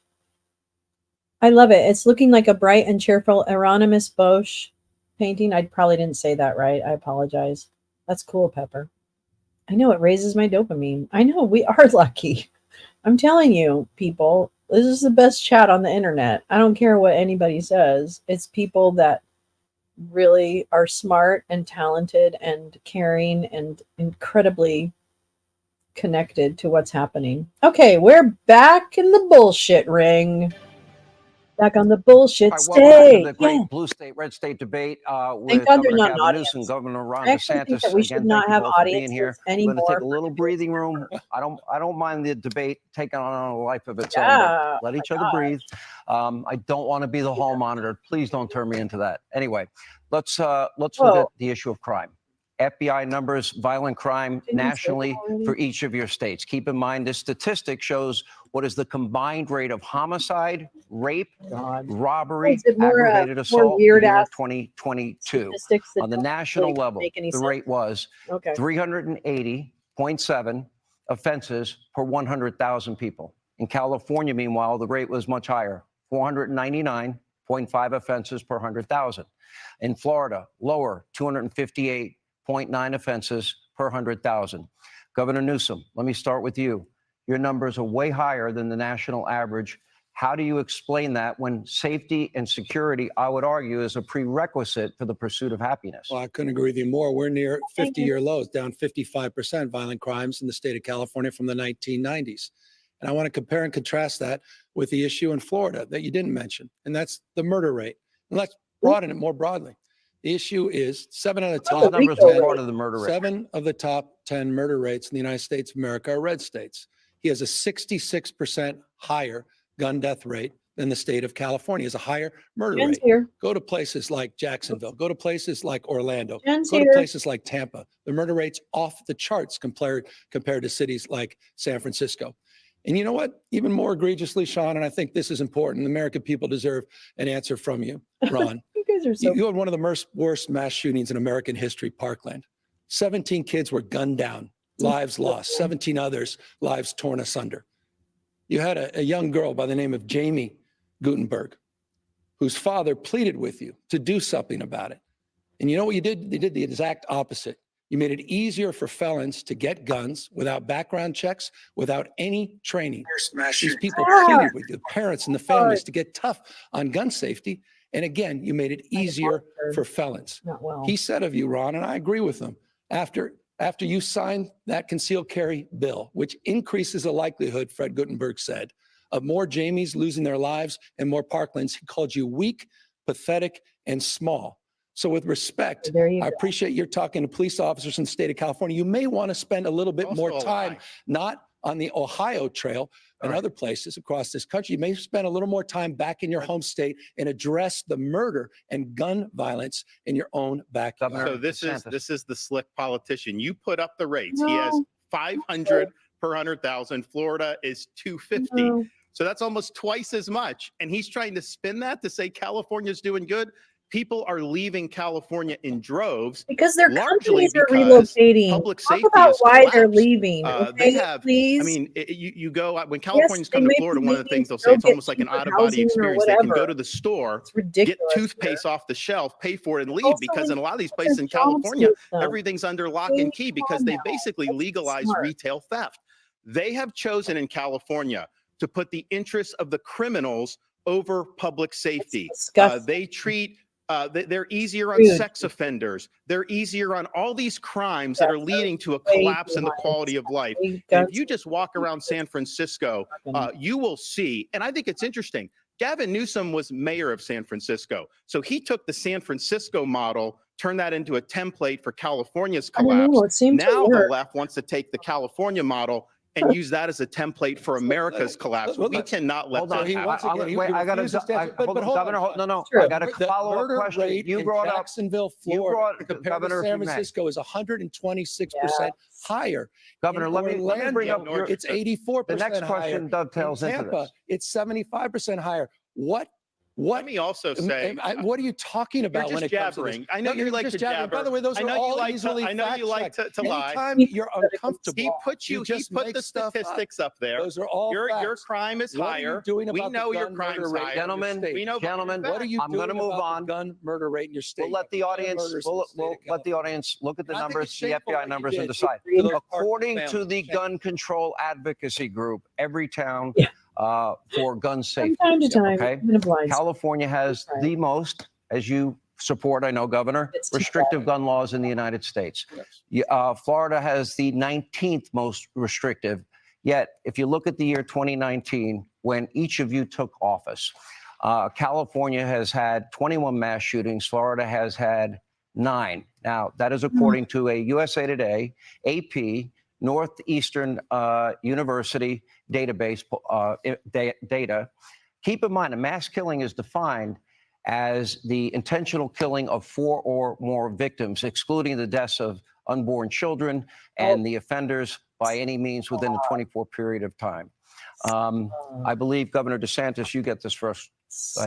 I love it. It's looking like a bright and cheerful Hieronymus Bosch painting. I probably didn't say that right. I apologize. That's cool, Pepper. I know it raises my dopamine. I know we are lucky. I'm telling you, people, this is the best chat on the internet. I don't care what anybody says. It's people that really are smart and talented and caring and incredibly connected to what's happening. Okay, we're back in the bullshit ring. Back on the bullshit stage. Welcome to the great blue state, red state debate with Governor Gavin Newsom, Governor Ron DeSantis. That we should not have audiences here. anymore. We're going to take a little breathing room. I don't mind the debate taking on a life of its own. But let each other breathe. I don't want to be the hall monitor. Please don't turn me into that. Anyway, let's look at the issue of crime. FBI numbers, violent crime nationally for each of your states. Keep in mind, this statistic shows what is the combined rate of homicide, rape, robbery, aggravated assault in 2022. On the national level, the rate was 380.7 offenses per 100,000 people. In California, meanwhile, the rate was much higher, 499.5 offenses per 100,000. In Florida, lower, 258.9 offenses per 100,000. Governor Newsom, let me start with you. Your numbers are way higher than the national average. How do you explain that when safety and security, I would argue, is a prerequisite for the pursuit of happiness? Well, I couldn't agree with you more. We're near 50-year lows, down 55% violent crimes in the state of California from the 1990s. And I want to compare and contrast that with the issue in Florida that you didn't mention, and that's the murder rate. And let's broaden it more broadly. The issue is 7 of the top 10 murder rates in the United States of America are red states. He has a 66% higher gun death rate than the state of California. He has a higher murder rate. Go to places like Jacksonville. Go to places like Orlando. Go to places like Tampa. The murder rate's off the charts compared to cities like San Francisco. And you know what? Even more egregiously, Sean, and I think this is important, the American people deserve an answer from you, Ron. You had one of the worst mass shootings in American history, Parkland. 17 kids were gunned down, lives lost, 17 others, lives torn asunder. You had a young girl by the name of Jamie Gutenberg, whose father pleaded with you to do something about it. And you know what you did? You did the exact opposite. You made it easier for felons to get guns without background checks, without any training. These people pleaded with the parents and the families to get tough on gun safety. And again, you made it easier for felons. He said of you, Ron, and I agree with him, after you signed that concealed carry bill, which increases the likelihood, Fred Guttenberg said, of more Jamies losing their lives and more Parklands, he called you weak, pathetic, and small. So with respect, I appreciate you're talking to police officers in the state of California. You may want to spend a little bit more time, not on the Ohio Trail and other places across this country. You may spend a little more time back in your home state and address the murder and gun violence in your own backyard. So this is the slick politician. You put up the rates. He has 500 per 100,000. Florida is 250. So that's almost twice as much. And he's trying to spin that to say California's doing good. People are leaving California in droves because their companies are relocating. Public safety Talk about is why collapsed. they're leaving. They have, please. I mean, you go when Californians come to Florida, one of the things they'll say, it's almost like an out-of-body experience. They can go to the store, get toothpaste off the shelf, pay for it, and leave, because in a lot of these places in California, everything's under lock and key because they basically legalized retail theft. They have chosen in California to put the interests of the criminals over public safety. They treat they're easier on sex offenders. They're easier on all these crimes that are leading to a collapse in the quality of life. And if you just walk around San Francisco, you will see, and I think it's interesting, Gavin Newsom was mayor of San Francisco. So he took the San Francisco model, turned that into a template for California's collapse. Now the left wants to take the California model and use that as a template for America's collapse. We cannot let that happen. I got to, Governor, no, I got a follow-up question. You brought up Jacksonville, Florida, compared to San Francisco is 126% higher. Governor, let me bring up it's 84%. The next question dovetails into this. It's 75% higher. Let me also say, what are you talking about when it comes to this? I know you like to jabber. By the way, those are all easily I know you like to lie. Anytime you're uncomfortable, he put the statistics up there. Those are all your crime is higher. We know your crime is higher. Gentlemen, what are you I'm going to move on. Gun murder rate in your state. We'll let the audience. We'll let the audience look at the numbers, the FBI numbers, and decide. According to the gun control advocacy group, every town. For gun safety. From time to time, okay? California has the most, as you support, I know, Governor, restrictive gun laws in the United States. Florida has the 19th most restrictive. Yet, if you look at the year 2019, when each of you took office, California has had 21 mass shootings. Florida has had 9. Now, that is according to a USA Today, AP, Northeastern University database data. Keep in mind, a mass killing is defined as the intentional killing of 4 or more victims, excluding the deaths of unborn children and the offenders by any means within a 24 period of time. I believe, Governor DeSantis, you get this first.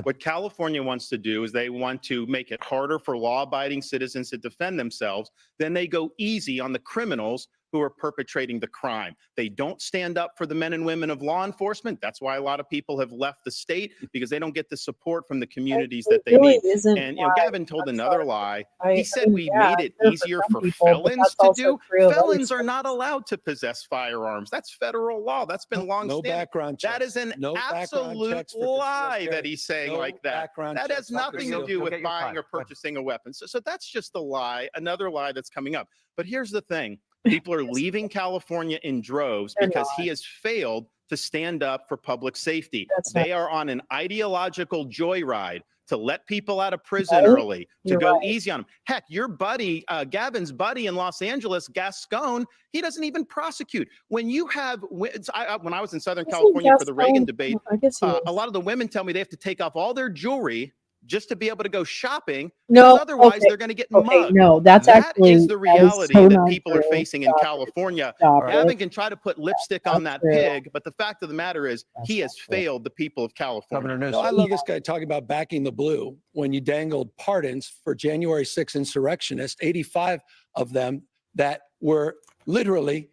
What California wants to do is they want to make it harder for law-abiding citizens to defend themselves. Then they go easy on the criminals who are perpetrating the crime. They don't stand up for the men and women of law enforcement. That's why a lot of people have left the state, because they don't get the support from the communities that they need. And Gavin told another lie. He said we made it easier for felons to do. Felons are not allowed to possess firearms. That's federal law. That's been long standing. No background checks. That is an absolute lie that he's saying like that. That has nothing to do with buying or purchasing a weapon. So that's just a lie, another lie that's coming up. But here's the thing. People are leaving California in droves because he has failed to stand up for public safety. They are on an ideological joyride to let people out of prison early, to go easy on them. Heck, your buddy, Gavin's buddy in Los Angeles, Gascon, he doesn't even prosecute. When you have, when I was in Southern California for the Reagan debate, a lot of the women tell me they have to take off all their jewelry just to be able to go shopping. No, otherwise they're going to get mugged. No, that is the reality that people are facing in California. Gavin can try to put lipstick on that pig, but the fact of the matter is he has failed the people of California. I love this guy talking about backing the blue when you dangled pardons for January 6 insurrectionists, 85 of them that were literally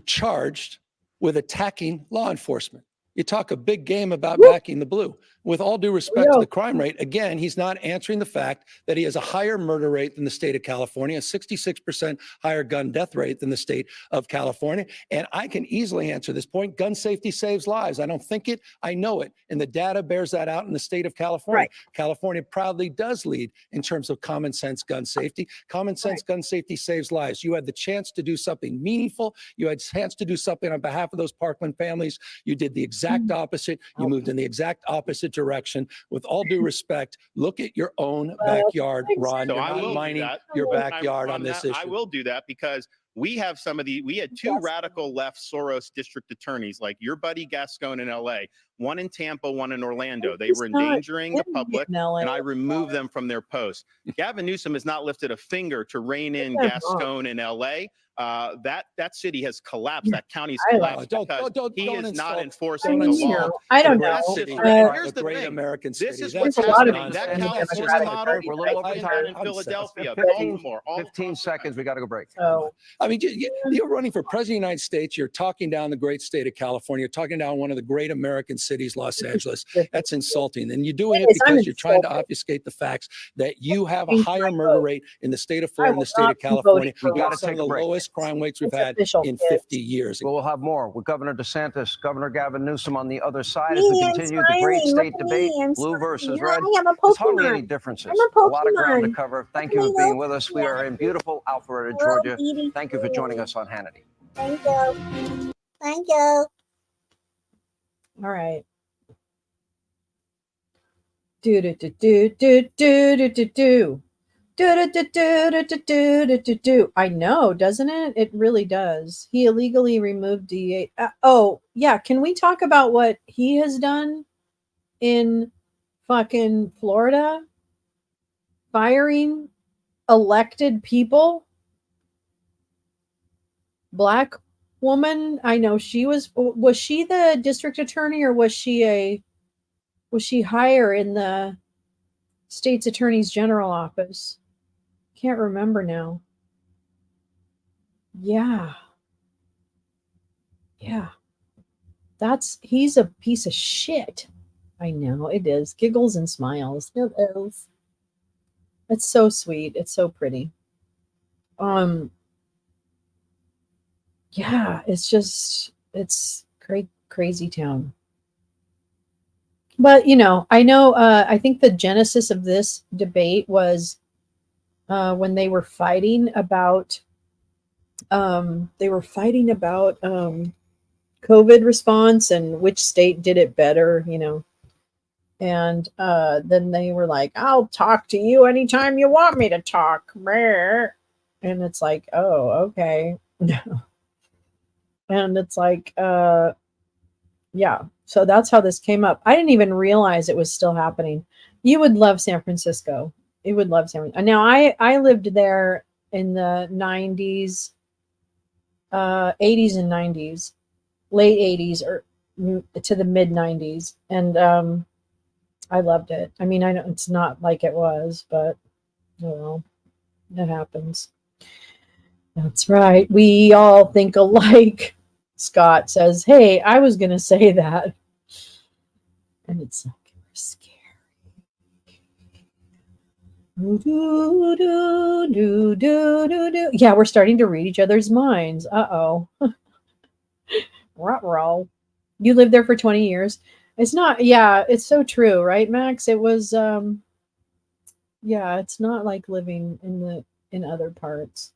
charged with attacking law enforcement. You talk a big game about backing the blue. with all due respect to the crime rate, again, he's not answering the fact that he has a higher murder rate than the state of California, a 66% higher gun death rate than the state of California. And I can easily answer this point. Gun safety saves lives. I don't think it, I know it. And the data bears that out in the state of California. Right. California proudly does lead in terms of common sense gun safety. Common sense gun safety saves lives. You had the chance to do something meaningful. You had a chance to do something on behalf of those Parkland families. You did the exact opposite. You moved in the exact opposite direction. With all due respect, look at your own backyard, Ron. So You're I not will mining do that. your backyard on this issue. I will do that because we have we had two radical left Soros district attorneys, like your buddy Gascon in LA, one in Tampa, one in Orlando. They were endangering the public, and I removed them from their posts. Gavin Newsom has not lifted a finger to rein in Gascon in LA. That city has collapsed. That county's collapsed because he is not enforcing the law. I don't know. Here's the great thing. American This city. is That's what's happening. That California model, We're a little over time. in Philadelphia, 15 seconds. We got to go break. So, I mean, you're running for president of the United States. You're talking down the great state of California. You're talking down one of the great American cities, Los Angeles. That's insulting. And you're doing it because you're trying to obfuscate the facts that you have a higher murder rate in the state of Florida and the state of California. We got to some take of the a break. lowest crime rates we've had in 50 years. We'll have more with Governor DeSantis, Governor Gavin Newsom on the other side as we continue the great state debate, blue versus red. There's hardly any differences. A lot of ground to cover. Thank you for being with us. We are in beautiful Alpharetta, Georgia. Thank you for joining us on Hannity. Thank you. Thank you. all right. Do do do do do do do do. I know, doesn't it? It really does. He illegally removed DA. Oh, yeah. Can we talk about what he has done in fucking Florida? Firing elected people. Black woman. I know she was she the district attorney, or was she higher in the state's attorney's general office? Can't remember now. Yeah. He's a piece of shit. I know it is. Giggles and smiles. It is. It's so sweet. It's so pretty. Yeah, it's crazy town. But I think the genesis of this debate was when they were fighting about COVID response and which state did it better, and then they were like, I'll talk to you anytime you want me to talk. And it's like, oh, okay. And it's like, yeah. So that's how this came up. I didn't even realize it was still happening. You would love San Francisco. You would love San Francisco. Now, I lived there in the 90s, 80s and 90s, late 80s or to the mid 90s. And I loved it. I mean, I know it's not like it was, but it happens. That's right. We all think alike. Scott says, hey, I was going to say that. And it's like, we're scary. Yeah, we're starting to read each other's minds. Uh-oh. Ruh-roh. You lived there for 20 years. It's not, yeah, it's so true, right, Max? It was, yeah, it's not like living in other parts.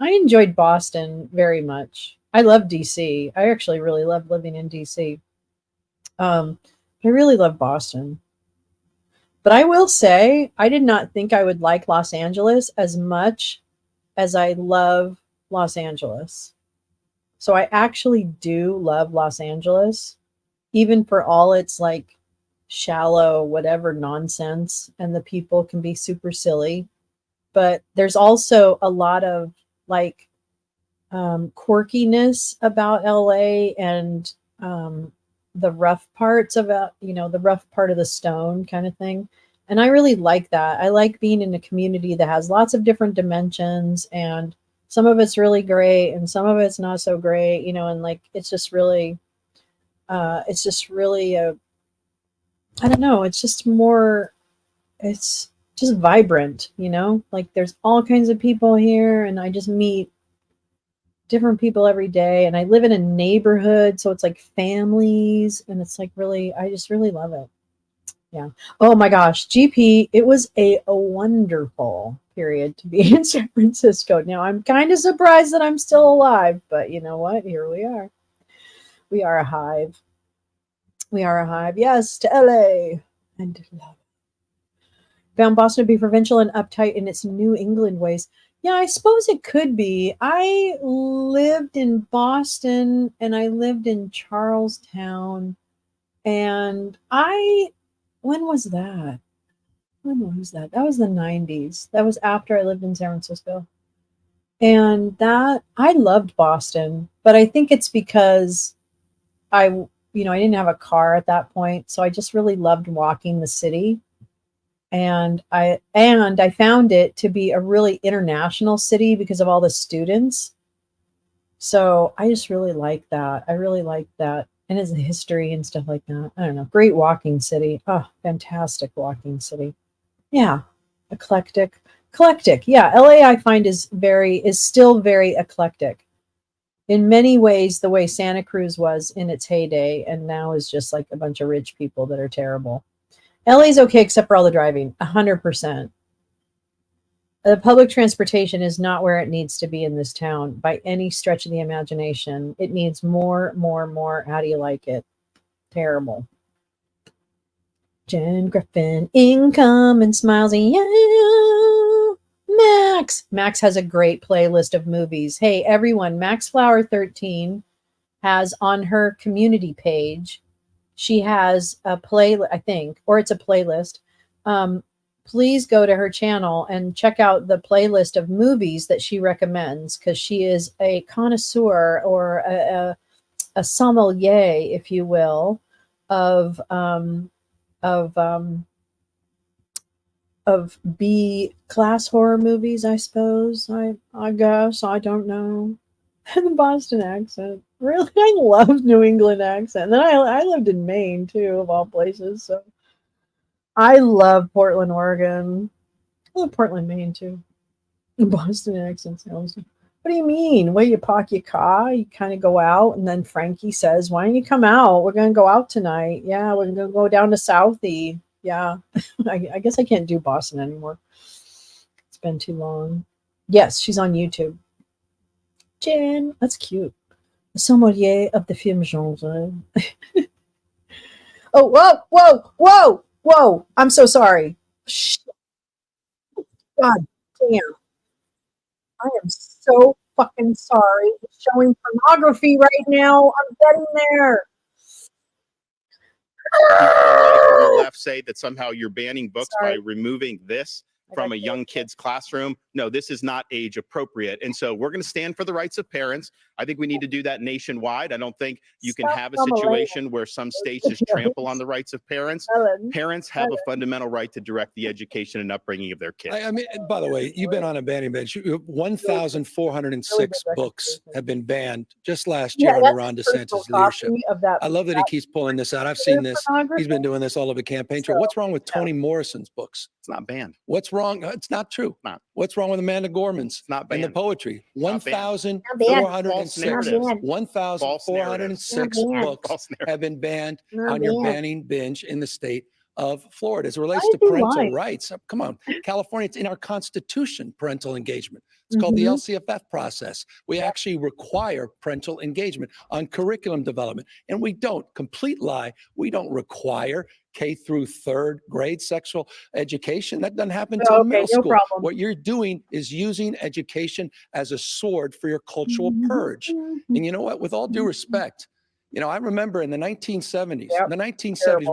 I enjoyed Boston very much. I love DC. I actually really love living in DC. I really love Boston. But I will say, I did not think I would like Los Angeles as much as I love Los Angeles. So I actually do love Los Angeles, even for all its like shallow, whatever nonsense, and the people can be super silly. But there's also a lot of like quirkiness about LA and the rough parts about, the rough part of the stone kind of thing. And I really like that. I like being in a community that has lots of different dimensions, and some of it's really great and some of it's not so great, and like it's just really a I don't know, it's just more, it's just vibrant, you know? Like there's all kinds of people here and I just meet different people every day and I live in a neighborhood, so it's like families and it's like really, I just really love it. Yeah. Oh my gosh, GP, it was a wonderful period to be in San Francisco. Now I'm kind of surprised that I'm still alive, but you know what? Here we are. We are a hive. We are a hive. Yes, to LA. And love. Found Boston to be provincial and uptight in its New England ways. Yeah, I suppose it could be. I lived in Boston and I lived in Charlestown. And when was that? When was that? That was the 90s. That was after I lived in San Francisco. And I loved Boston, but I think it's because I didn't have a car at that point, so I just really loved walking the city. And I found it to be a really international city because of all the students. So I just really like that. I really like that. And it's history and stuff like that. I don't know. Great walking city. Oh, fantastic walking city. Yeah. Eclectic. Yeah. LA I find is still very eclectic. In many ways, the way Santa Cruz was in its heyday, and now is just like a bunch of rich people that are terrible. LA's okay except for all the driving, 100%. The public transportation is not where it needs to be in this town by any stretch of the imagination. It needs more. How do you like it? Terrible. Jen Griffin, income and smiles. Yeah. Max has a great playlist of movies. Hey, everyone, Max Flower 13 has on her community page, she has a play, I think, or it's a playlist. Please go to her channel and check out the playlist of movies that she recommends, because she is a connoisseur or a sommelier, if you will, of B class horror movies, I suppose. I guess, I don't know. The Boston accent. Really, I love New England accent. And then I lived in Maine too, of all places. So I love Portland, Oregon. I love Portland, Maine too. The Boston accent sounds. What do you mean? Where you park your car, you kind of go out, and then Frankie says, "Why don't you come out? We're gonna go out tonight. Yeah, we're gonna go down to Southie." Yeah, I guess I can't do Boston anymore. It's been too long. Yes, she's on YouTube. Jen, that's cute. A sommelier of the film genre. Oh, whoa! I'm so sorry. Shh. God damn. I am so fucking sorry. It's showing pornography right now. I'm getting there. On the left say that somehow you're banning books by removing this from a young kid's classroom. No, this is not age appropriate. And so we're going to stand for the rights of parents. I think we need to do that nationwide. I don't think you can have a situation where some states just trample on the rights of parents. Parents have a fundamental right to direct the education and upbringing of their kids. I mean, by the way, you've been on a banning bench. 1,406 books have been banned just last year under Ron DeSantis' leadership. I love that he keeps pulling this out. I've seen this. He's been doing this all over the campaign trail. What's wrong with Toni Morrison's books? It's not banned. What's wrong? It's not true. What's wrong with Amanda Gorman's? It's not banned. And the poetry. 1,406 books have been banned on your banning binge in the state of Florida. As it relates to parental rights, come on, California, it's in our Constitution, parental engagement. It's called the LCFF process. We actually require parental engagement on curriculum development. And we don't, complete lie, we don't require K through third grade sexual education. That doesn't happen until middle school. What you're doing is using education as a sword for your cultural purge. And you know what? With all due respect, you know, I remember in the 1970s,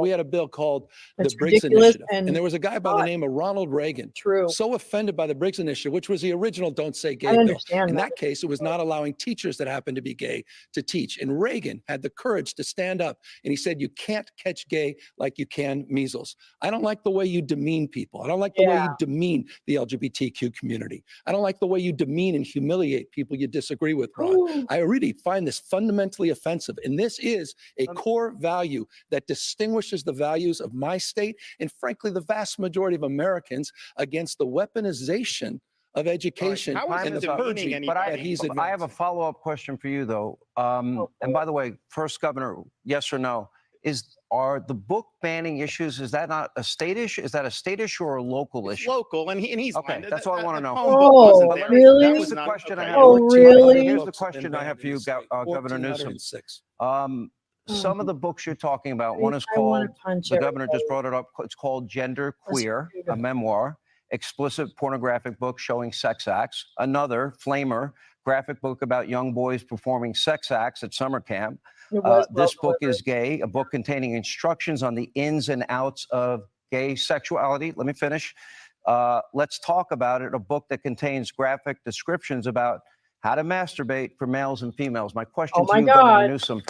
we had a bill called the Briggs Initiative. And there was a guy by the name of Ronald Reagan, so offended by the Briggs Initiative, which was the original Don't Say Gay bill. In that case, it was not allowing teachers that happened to be gay to teach. And Reagan had the courage to stand up and he said, you can't catch gay like you can measles. I don't like the way you demean people. I don't like the way you demean the LGBTQ community. I don't like the way you demean and humiliate people you disagree with, Ron. I really find this fundamentally offensive. In this This is a core value that distinguishes the values of my state and, frankly, the vast majority of Americans against the weaponization of education and the purging that he's advancing. I have a follow-up question for you, though. And by the way, first, Governor, yes or no? Are the book banning issues, is that not a state issue? Is that a state issue or a local issue? Local, and he's okay. That's all I want to know. Oh, really? That was the question I have. Oh, really? Here's the question I have for you, Governor Newsom. Some of the books you're talking about, one is called, the governor just brought it up, it's called Gender Queer, a memoir, explicit pornographic book showing sex acts. Another, Flamer, graphic book about young boys performing sex acts at summer camp. This book is Gay, a book containing instructions on the ins and outs of gay sexuality. Let me finish. Let's Talk About It, a book that contains graphic descriptions about how to masturbate for males and females. My question to you, Governor Newsom,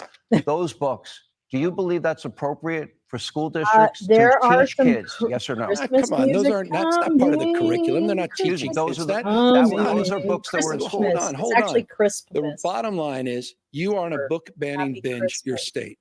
those books, do you believe that's appropriate for school districts to teach kids? Yes or no? Come on, that's not part of the curriculum. They're not teaching. Those are those are books that were in school. Hold on. The bottom line is you are on a book banning binge, your state.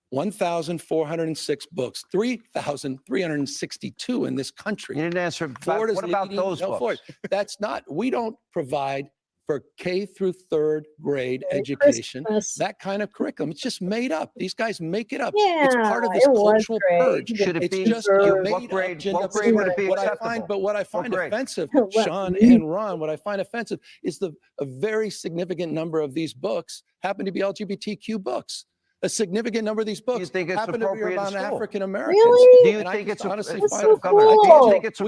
1,406 books, 3,362 in this country. You didn't answer. What about those books? That's not, we don't provide for K through third grade education, that kind of curriculum. It's just made up. These guys make it up. Yeah, it's part of this cultural purge. Should it be just what grade would it be acceptable? What I find offensive, Sean and Ron, what I find offensive is a very significant number of these books happen to be LGBTQ books. A significant number of these books happen to be about African Americans. Really? Do you think it's honestly we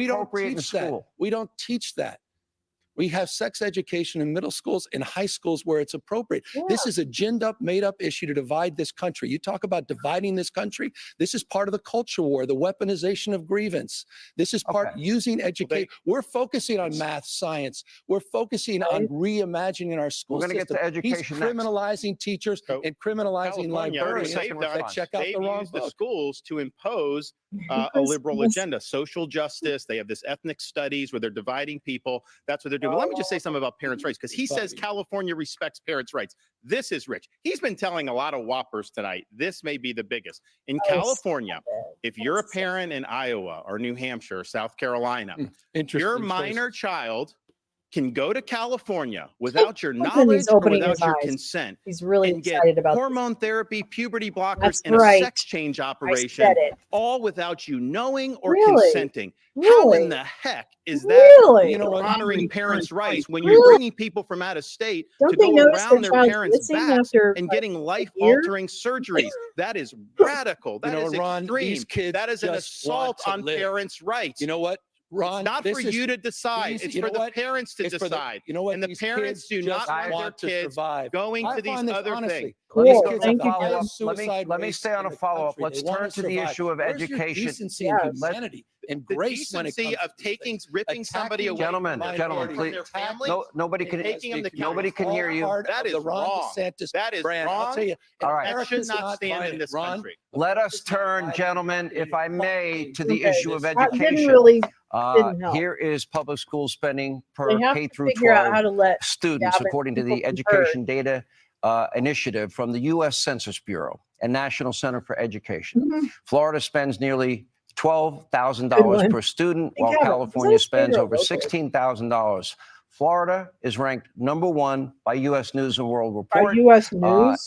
don't teach that. We don't teach that. We have sex education in middle schools and high schools where it's appropriate. Yeah. This is a ginned up, made up issue to divide this country. You talk about dividing this country. This is part of the culture war, the weaponization of grievance. This is part using education. We're focusing on math, science. We're focusing on reimagining our school system. We're going to get to education. He's criminalizing teachers and criminalizing librarians that check out the wrong book. The schools to impose a liberal agenda, social justice. They have this ethnic studies where they're dividing people. That's what they're doing. But let me just say something about parents' rights, because he says California respects parents' rights. This is rich. He's been telling a lot of whoppers tonight. This may be the biggest. In California, if you're a parent in Iowa or New Hampshire or South Carolina, your minor child can go to California without your knowledge or without your consent. He's really excited about hormone therapy, puberty blockers, and a sex change operation, all without you knowing or consenting. How in the heck is that honoring parents' rights when you're bringing people from out of state to go around their parents' backs and getting life-altering surgeries? That is radical. That is extreme. That is an assault on parents' rights. You know what? Ron, it's not for you to decide. It's for the parents to decide. And the parents do not want their kids going to these other things. Let me stay on a follow-up. Let's turn to the issue of education. Decency and humanity and grace when it comes of ripping somebody away. Gentlemen, please. Nobody can hear you. That is wrong. That is wrong. I'll tell you. All right. That should not stand in this country. Let us turn, gentlemen, if I may, to the issue of education. Here is public school spending per K through 12 students, according to the Education Data Initiative from the U.S. Census Bureau and National Center for Education. Florida spends nearly $12,000 per student, while California spends over $16,000. Florida is ranked #1 by U.S. News and World Report.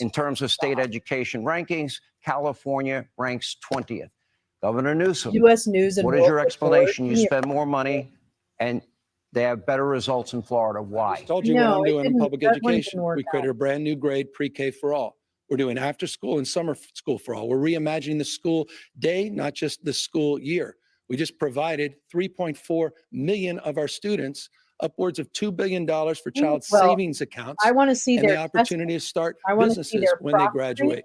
In terms of state education rankings, California ranks 20th. Governor Newsom, U.S. News and what is your explanation? You spend more money and they have better results in Florida. Why? I told you what I'm doing in public education. We created a brand new grade, pre-K for all. We're doing after school and summer school for all. We're reimagining the school day, not just the school year. We just provided 3.4 million of our students upwards of $2 billion for child savings accounts. I want to see the opportunity to start businesses when they graduate.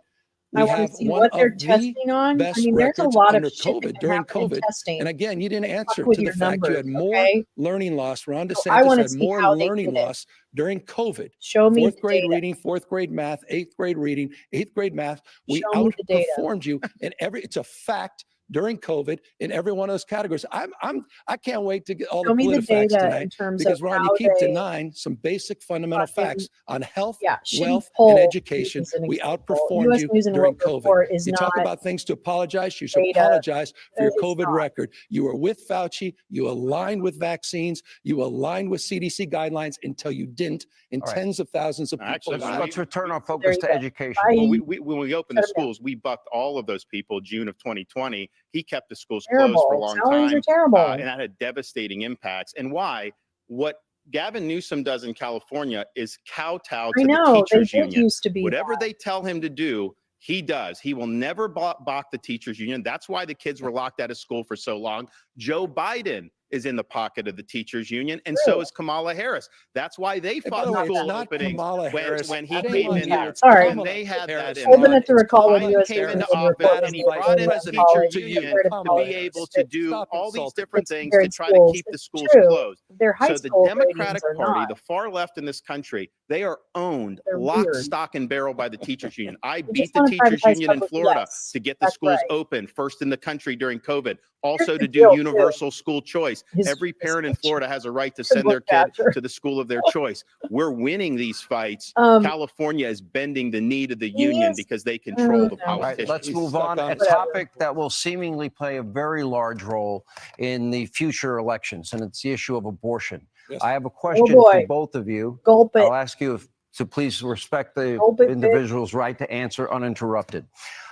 I want to see what they're testing on. I mean, there's a lot of shit during COVID. And again, you didn't answer to the fact you had more learning loss. Ron DeSantis had more learning loss during COVID. Show me fourth grade reading, fourth grade math, eighth grade reading, eighth grade math. We outperformed you. And it's a fact. during COVID in every one of those categories. I can't wait to get all Show the me the PolitiFacts data tonight in terms because, of Ron, you how keep they denying some basic fundamental fucking facts on health, shitty wealth, and poll education. is an We example. outperformed US you News and during World COVID. Report is You not talk about things to apologize. You should data. apologize for your It's COVID not. record. You were with Fauci. You aligned with vaccines. You aligned with CDC guidelines until you didn't, and All right. tens of thousands of people Actually, died. Let's return our There focus you to go. education. Bye. Well, when we opened the Shut 'em down. schools, we bucked all of those people June of 2020. He kept the schools Terrible. closed for a long Salaries time. are terrible. And that had devastating impacts. And why? What Gavin Newsom does in California is kowtow to I know, the teachers they did union. used to be Whatever that. they tell him to do, he does. He will never balk the teachers union. That's why the kids were locked out of school for so long. Joe Biden is in the pocket of the teachers union, and so is Kamala Harris. That's why they fought the way, school it's not openings Kamala Harris. when he Shame came on in you, there. it's Sorry. When they had Harris. that Old in enough to mind. recall when Biden U.S. came News into and office Report and he was brought in vice the president teachers of union Florida to College be able to District. do Stop all these insulting. different It's things here to in try to schools. keep the It's schools true. closed. Their high So the school Democratic ratings are Party, not. the far left in this country, they are owned They're lock, weird. stock, and barrel by the teachers union. I You beat just the want to teachers privatize union in public- Florida yes, to get the that's schools right. open, first in the country during COVID. Also Here's to the do deal, too. universal school choice. His- Every his parent in picture. Florida has a right to Good send their look, kid Badger. to the school of their choice. We're winning these fights. California is bending the knee to the union because they control the All right, politicians. let's move on. A topic that will seemingly play a very large role in the future elections, and it's the issue of abortion. Yes. I have a question boy. for both of you. Gulp it. I'll ask you to please respect the Gulp it, individual's right to answer uninterrupted.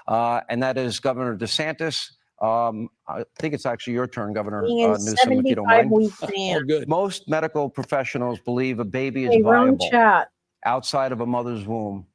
And that is Governor DeSantis. I think it's actually your turn, Governor Being in Newsom, if you don't mind. 75-week All ban. good. Most medical professionals believe a baby is Hey, wrong viable chat. outside of a mother's womb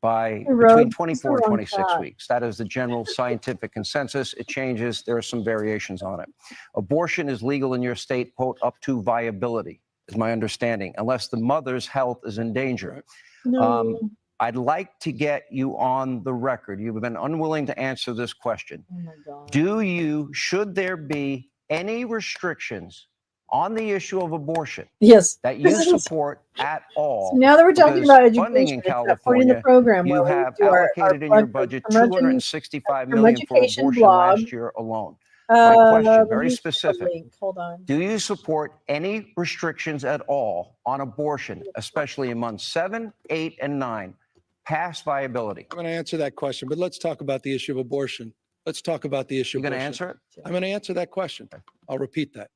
by Hey, between Rose, 24 and wrong 26 chat. weeks. That is the general scientific consensus. It changes. There are some variations on it. Abortion is legal in your state, quote, up to viability, is my understanding, unless the mother's health is in danger. No. I'd like to get you on the record. You've been unwilling to answer this question. Oh my God. Should there be any restrictions on the issue of abortion Yes. that you support at all? So now that we're talking Because about funding education, in it's that point in the California, program you where have we do our allocated in plug your for budget curmudgeon- $265 million for curmudgeon abortion blog. last year alone. My question, let very me see the specific. link. Hold on. Do you support any restrictions at all on abortion, especially in months 7, 8, and 9, past viability? I'm going to answer that question, but let's talk about the issue of abortion. Let's talk about the issue You of going to abortion. answer it? I'm going to answer that question. I'll repeat that.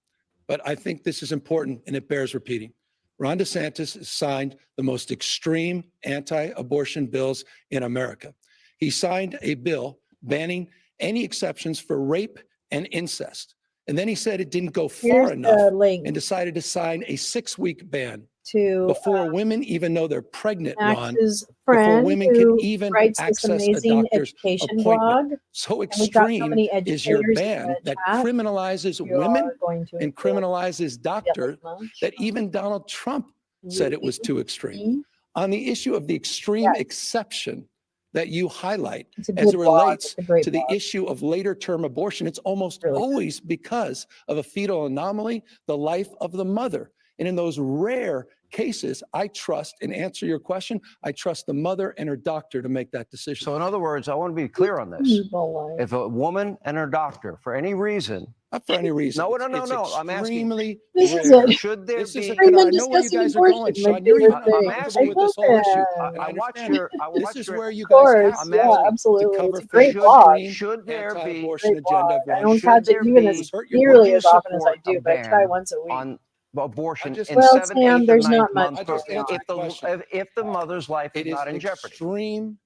But I think this is important and it bears repeating. Ron DeSantis has signed the most extreme anti-abortion bills in America. He signed a bill banning any exceptions for rape and incest. And then he said it didn't go far Here's enough the link and decided to sign a 6-week ban to before women even know they're pregnant, Ron, Max's before friend women can who even writes this access a amazing doctor's education appointment. blog. So And we've got so extreme many is your educators in ban the that chat. criminalizes You women are going to and enjoy criminalizes doctors that even Donald Trump said it was too extreme. On the issue of the extreme exception that you highlight It's a as good it blog. relates It's a great to the blog. issue of later term abortion, it's almost Really good. always because of a fetal anomaly, the life of the mother. And in those rare cases, I trust, and answer your question, I trust the mother and her doctor to make that decision. So in other words, I want to be clear on this. Life. If a woman and her doctor, for any reason, Not for any reason. No, It's I'm asking. extremely This is rare. it. Should there This is be? a con- I Women know where you discussing guys are going, abortion, my Sean. You're even favorite thing. uncomfortable with this whole issue. I watched understand your. it. I This watched is your. where you Of guys course, have I'm yeah, asking to absolutely. cover It's a great should- blog. Should there be? anti-abortion Great blog. agenda. I don't Should catch it there even be- as Hurt your nearly Would as you often as I support do, a but I try ban once a week. on abortion I just- in Well, 7th, Sam, 8th, there's and 9th not much month I just answered the question. if the mother's life is It is not in jeopardy? extreme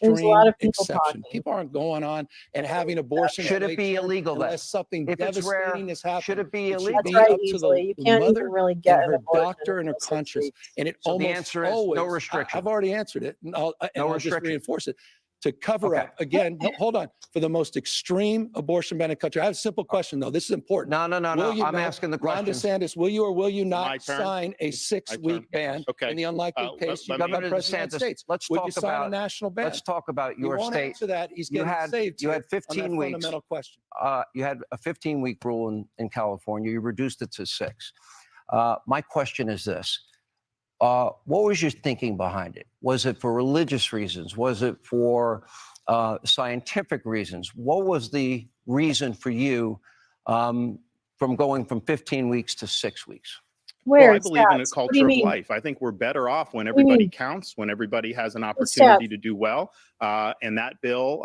There's a lot of people exception. talking. People aren't going on and having abortion. Should it be illegal then? Unless something If it's rare, devastating has happened. should it be It should illegal? That's be right, up to easily. You the can't mother even really get and an her abortion doctor and her until 6 conscience. weeks. And it So the almost answer is no always, restriction. I've already answered it, and I'll just restriction. reinforce it. To cover Okay. up, again, no, hold on, for the most extreme abortion ban in the country. I have a simple question, though. This is important. No. Will you I'm not- asking the Ron question. DeSantis, will you or will you My not turn? sign a It's my 6-week ban Okay. in the unlikely case you let me- become Governor president of the United DeSantis, States? let's Would talk you sign a about. national ban? Let's talk about You your won't state. answer that. He's You getting had saved you here had on that 15 weeks. fundamental question. You had a 15-week rule in California. You reduced it to 6. My question is this. What was your thinking behind it? Was it for religious reasons? Was it for scientific reasons. What was the reason for you from going from 15 weeks to 6 weeks? Well, I believe in a culture of life. I think we're better off when everybody counts, when everybody has an opportunity to do well. And that bill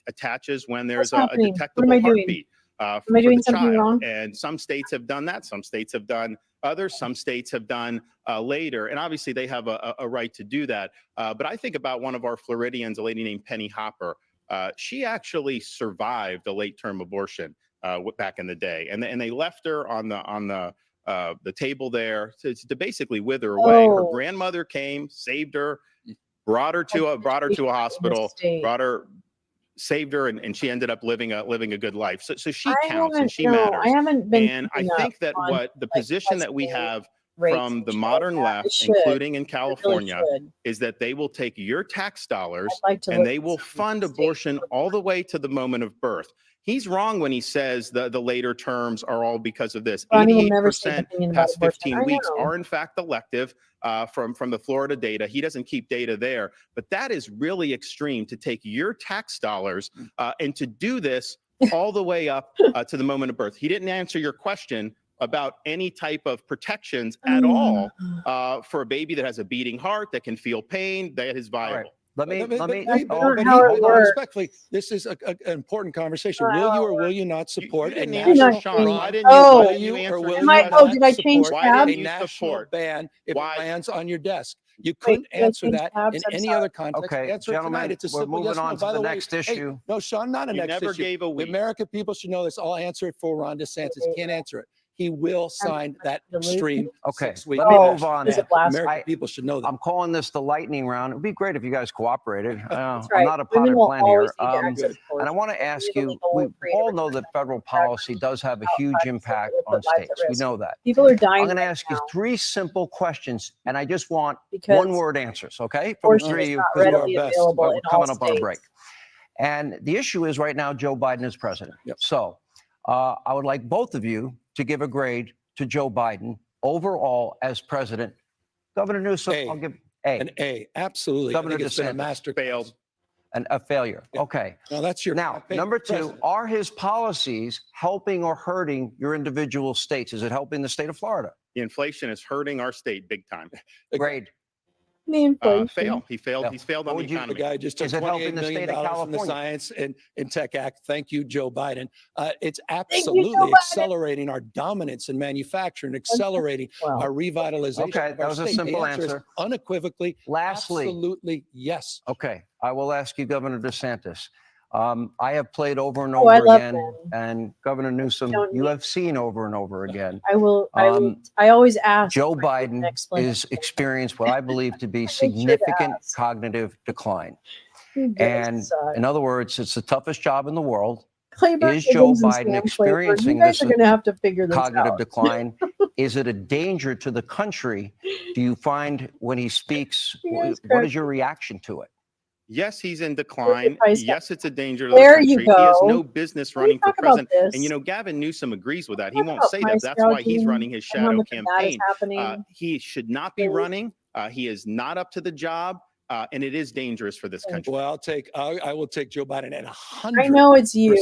attaches when there's a detectable heartbeat for the child. And some states have done that. Some states have done others. Some states have done later. And obviously they have a right to do that. But I think about one of our Floridians, a lady named Penny Hopper. She actually survived a late-term abortion back in the day. And they left her on the table there to basically wither away. Her grandmother came, saved her, brought her to a hospital, saved her, and she ended up living a good life. So she counts and she matters. And I think that what the position that we have from the modern left, including in California, is that they will take your tax dollars and they will fund abortion all the way to the moment of birth. He's wrong when he says the later terms are all because of this. 88% past 15 weeks are in fact elective from the Florida data. He doesn't keep data there, but that is really extreme to take your tax dollars and to do this all the way up to the moment of birth. He didn't answer your question about any type of protections at all for a baby that has a beating heart, that can feel pain, that is viable. Let me hold on respectfully. This is an important conversation. Will you or will you not support a national ban if it lands on your desk? You couldn't answer that in any other context. Okay, gentlemen, we're moving on to the next issue. No, Sean, not a next issue. The American people should know this. I'll answer it for Ron DeSantis. He can't answer it. He will sign that extreme 6-week. Let me move on. American people should know that. I'm calling this the lightning round. It would be great if you guys cooperated. I'm not a potted plant here. And I want to ask you, we all know that federal policy does have a huge impact on states. We know that. People are dying. I'm going to ask you 3 simple questions, and I just want one-word answers, okay? From the 3 of you, because we're coming up on a break. And the issue is right now, Joe Biden is president. So I would like both of you to give a grade to Joe Biden overall as president. Governor Newsom, I'll give an A. Absolutely. Governor DeSantis, a master failed. And a failure. Okay. Now that's your number 2. Are his policies helping or hurting your individual states? Is it helping the state of Florida? The inflation is hurting our state big time. Grade. Fail. He failed. He's failed on the economy. The guy just took $28 million from the Science and Tech Act. Thank you, Joe Biden. It's absolutely accelerating our dominance in manufacturing, accelerating our revitalization. Okay, that was a simple answer. Unequivocally, lastly, absolutely yes. Okay, I will ask you, Governor DeSantis. I have played over and over again, and Governor Newsom, you have seen over and over again. I always ask. Joe Biden is experienced what I believe to be significant cognitive decline. And in other words, it's the toughest job in the world. Is Joe Biden experiencing this cognitive decline? Is it a danger to the country? Do you find when he speaks, what is your reaction to it? Yes, he's in decline. Yes, it's a danger to the country. He has no business running for president. And, Gavin Newsom agrees with that. He won't say that. That's why he's running his shadow campaign. He should not be running. He is not up to the job. And it is dangerous for this country. Well, I will take Joe Biden at 100. I know it's you.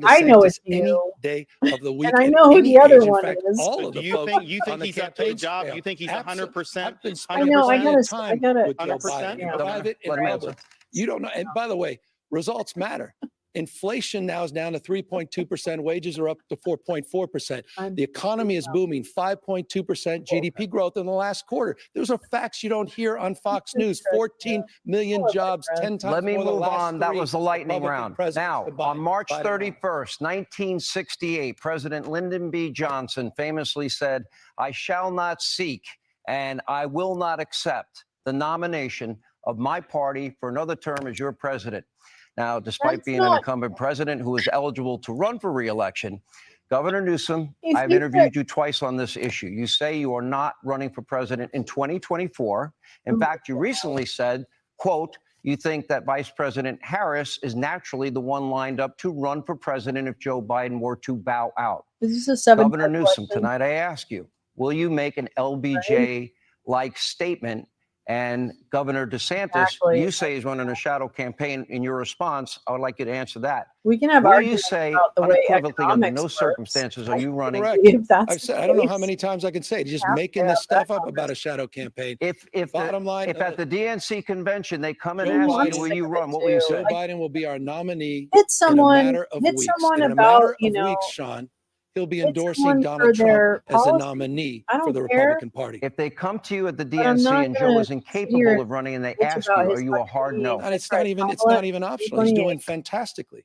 I know it's you. Any day of the week. And I know who the other one is. All of the you think he's up to the job? You think he's 100%? I know. I gotta. 100%. You don't know. And by the way, results matter. Inflation now is down to 3.2%. Wages are up to 4.4%. The economy is booming, 5.2% GDP growth in the last quarter. Those are facts you don't hear on Fox News. 14 million jobs, 10 times more. Let me move on. That 3 was the lightning round. Now, on March 31st, 1968, President Lyndon B. Johnson famously said, "I shall not seek and I will not accept the nomination of my party for another term as your president." Now, despite being an incumbent president who is eligible to run for re-election, Governor Newsom, I've interviewed you twice on this issue. You say you are not running for president in 2024. In fact, you recently said, quote, you think that Vice President Harris is naturally the one lined up to run for president if Joe Biden were to bow out. Governor Newsom, tonight I ask you, will you make an LBJ-like statement And Governor DeSantis, you say he's running a shadow campaign. In your response, I would like you to answer that. We can have Will you arguments say about the way unequivocally under no economics circumstances are you running? Correct. If that's I've said, I don't know how many times I can say it. Just making this stuff up about a shadow campaign. Bottom line, if at the DNC convention they come and Joe ask Biden's you, will sick you of run? it What will you too. say? Joe Biden will be our nominee hit someone, in a matter of hit weeks. someone In a about, matter you of know, weeks, Sean, he'll be hit endorsing someone Donald for their Trump as the policy. nominee I for don't the care. Republican Party. If they come to you at the But I'm DNC not and Joe gonna is sit incapable here of running and they bitch ask you, about are his you a hard country. no? And it's Right. not even optional. He's doing fantastically.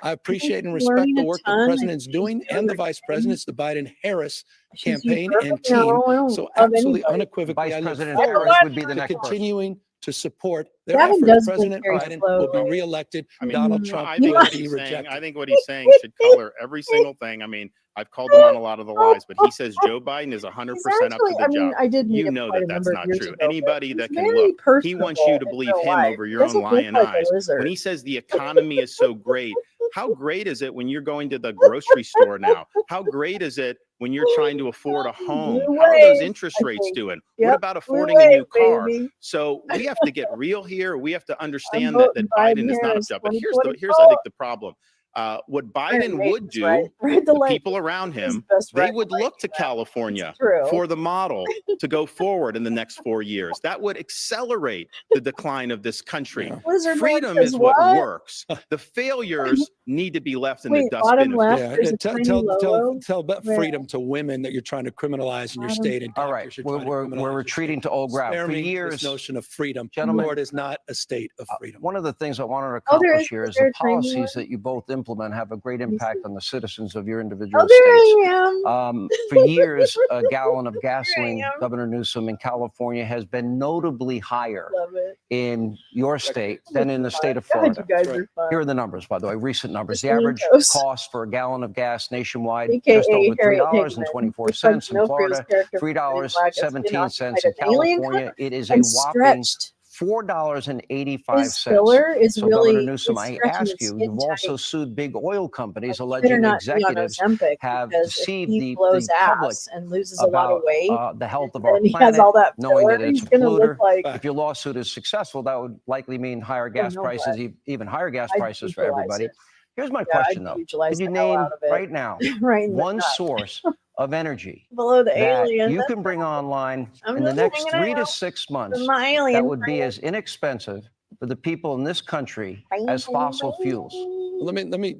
I appreciate and respect learning the a work the ton. president's He's doing doing and the great vice things. president's, the Biden-Harris She's campaign and perfect. team. No, I don't So love absolutely anybody. unequivocally, I Vice look President forward Harris would be the to next person. continuing to support their Gavin effort. does President blink Biden very will be slowly. reelected. I mean, Donald Trump I think will what be he's saying, rejected. I think what he's saying should color every single thing. I mean, I've called him on a lot of the lies, but he says Joe Biden is 100% up to the job. I did meet You him know quite that a that's number of not years true. ago, Anybody but that he's can very look, he wants you to personable in believe real him life. over He your own doesn't look lying like a eyes. lizard. When he says the economy is so great, how great is it when you're going to the grocery store now? How great is it when you're trying to afford a home? Blue How are those wave, interest I rates think. doing? Yep, What about blue affording a new wave, car? baby. So we have to get real here. We have to I'm understand that voting Biden is not up Harris to it. But here's I 2024. think the problem. What Biden would do, Right? the Lake people around is him, best they friend would right look to now. California It's true. for the model to go forward in the next 4 years. That would accelerate the decline of this country. Lizard Freedom man is says what what? works. The failures need to be left in the Wait, dustbin. bottom left, Yeah, there's a tiny Lolo. tell about Where? freedom to women that you're trying to criminalize in your Bottom. state and All right, doctors you're trying to we're criminalize. retreating to old ground. Spare For me years, this notion of freedom. gentlemen, Florida is not a state of freedom. one of the things I wanted to Oh, there accomplish is. here Is is there the a tiny one? policies that you both implement have a great Let me impact see. on the citizens of your individual Oh, there states. I am. For years, a gallon of There I gasoline, am. Governor Newsom, in California has been notably higher Love it. in your state than in the state of God, Florida. you guys Right. are fun. Here are the numbers, by the way, recent numbers. The Just average Mentos. cost for a gallon of gas nationwide, AKA just over Harriet $3.24 Hickman, in Florida, $3.17 in California. It is a and whopping stretched. $4.85. His filler is So, really Governor Newsom, is I stretching ask his you, skin you've also tight. sued big oil companies, Better alleging not be on executives Ozempic, have because if deceived he the blows public ass and loses a lot about of weight, the health of and our then he has planet, all that knowing filler, that it's he's a gonna look polluter. like If your lawsuit is successful, that would likely mean higher gas know prices, what? even higher gas I'd prices for utilize everybody. it. Here's my Yeah, question, I'd though. utilize Could you the hell name out of it. right now Right in the one nut. source of energy Below the that alien. you That's can bring online I'm in the just next hanging 3 to out 6 with months my alien that would be friend. as inexpensive for the people in this country as fossil fuels? Let me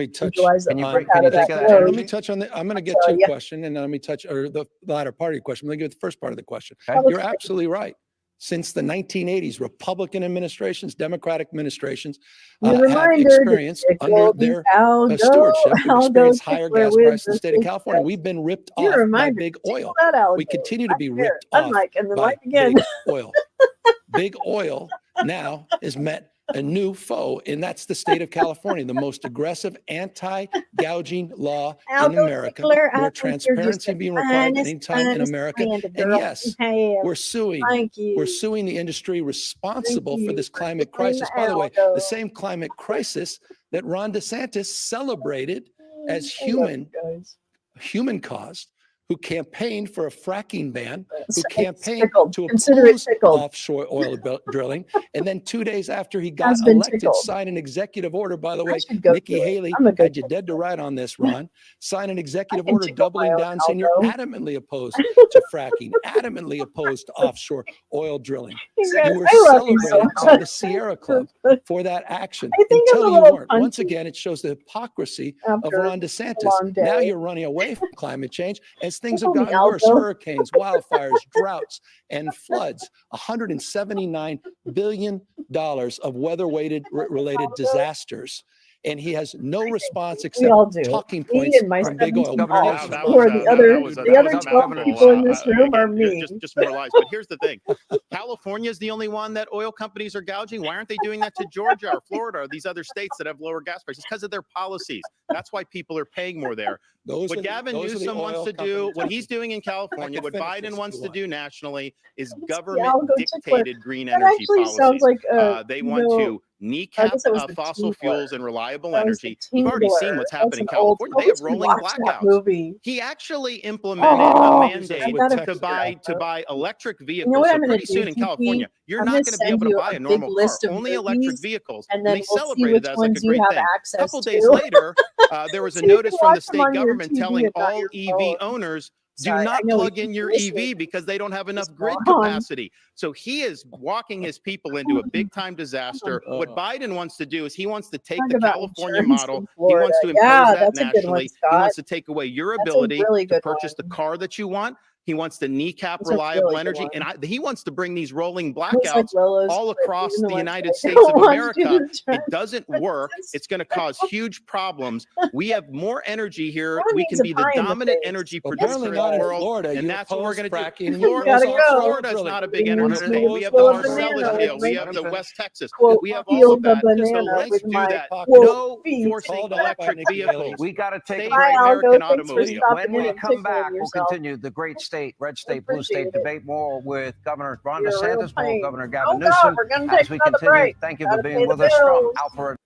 touch. Utilize Can you the bring- fuck can out you of think that of that road. Let energy? me touch on the. I'm going to get tell to your ya. question, and then let me touch or the latter part of your question. Let me get the first part of the question. Okay. You're absolutely right. Since the 1980s, Republican administrations, Democratic administrations Your have reminder, experienced under their stewardship, we've experienced higher gas prices in the state of California. We've been ripped Your off by reminder, big oil. that alligator. We continue to be Right there. ripped off Unlike, and then by like again. big oil. Big oil now has met a new foe, and that's the state of California, the most aggressive anti-gouging law in America, where transparency being required at any time in America. And yes, we're suing. We're suing the industry responsible for this climate crisis. By the way, the same climate crisis that Ron DeSantis celebrated as human caused, who campaigned for a fracking ban, who campaigned to oppose offshore oil drilling, and then 2 days after he got elected, signed an executive order. By the way, Nikki Haley had you dead to right on this, Ron. Signed an executive order doubling down, saying you're adamantly opposed to fracking, adamantly opposed to offshore oil drilling. You were celebrated by the Sierra Club for that action until you weren't. Once again, it shows the hypocrisy of Ron DeSantis. Now you're running away from climate change as things have gotten worse. Hurricanes, wildfires, droughts, and floods. $179 billion of weather-related disasters. And he has no response except talking points from big oil. The other 12 people in this room are me. Just more lies. But here's the thing. California is the only one that oil companies are gouging. Why aren't they doing that to Georgia or Florida or these other states that have lower gas prices? Because of their policies. That's why people are paying more there. What Gavin Newsom wants to do, what he's doing in California, what Biden wants to do nationally is government-dictated green energy policies. They want to kneecap fossil fuels and reliable energy. We've already seen what's happening in California. They have rolling blackouts. He actually implemented a mandate to buy electric vehicles. You know so pretty soon in California, you're not going to be able to buy a normal car, only electric vehicles. And then they celebrated that as like a great thing. A couple to. days later, there was a notice from the state government telling all EV owners, do not plug in your EV because they don't have enough grid capacity. So he is walking his people into a big time disaster. What Biden wants to do is he wants to take the California model. He wants to impose that nationally. He wants to take away your ability to purchase the car that you want. He wants to kneecap reliable energy. And he wants to bring these rolling blackouts all across the United States of America. It doesn't work. It's going to cause huge problems. We have more energy here. We can be the dominant energy producer in the world. Florida, and that's what we're going to do. Florida is not a big energy state. We have the Marcellus Shale. We have the West Texas. We have all of that. So let's do that. No forcing electric vehicles. We got to take a break. American automobile. When we come back, we'll continue the great state, red state, blue state debate more with Governor Ron DeSantis, more Governor Gavin Newsom. As we continue, thank you for being with us from Alpha.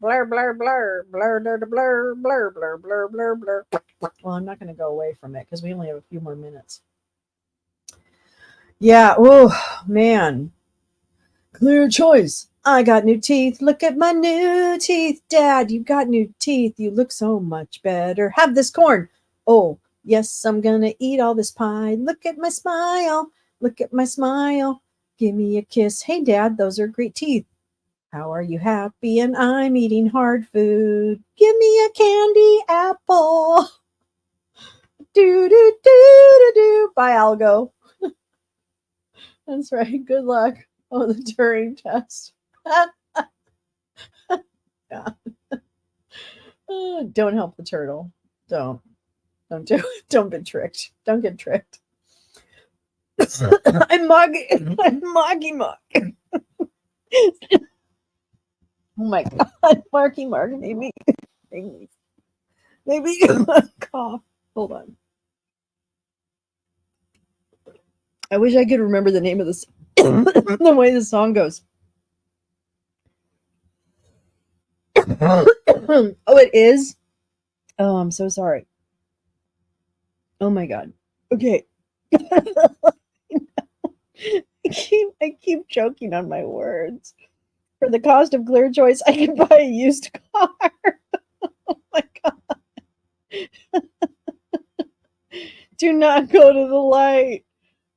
Blur, blur, blur, blur, blur, blur, blur, blur, blur, blur, blur. Well, I'm not going to go away from it because we only have a few more minutes. Yeah. Oh, man. Clear choice. I got new teeth. Look at my new teeth. Dad, you got new teeth. You look so much better. Have this corn. Oh, yes, I'm going to eat all this pie. Look at my smile. Look at my smile. Give me a kiss. Hey, Dad, those are great teeth. How are you happy? And I'm eating hard food. Give me a candy apple. Do, do, do, do, do. Bye, Algo. That's right. Good luck. Oh, the Turing test. Yeah. Don't help the turtle. Don't do it. Don't be tricked. Don't get tricked. I'm Moggy Mug. Oh my God, Marky Mark, maybe cough. Hold on. I wish I could remember the name of this, the way the song goes. Oh, it is? Oh, I'm so sorry. Oh my God. Okay. I keep choking on my words. For the cost of Clear Choice, I can buy a used car. Oh my God. Do not go to the light.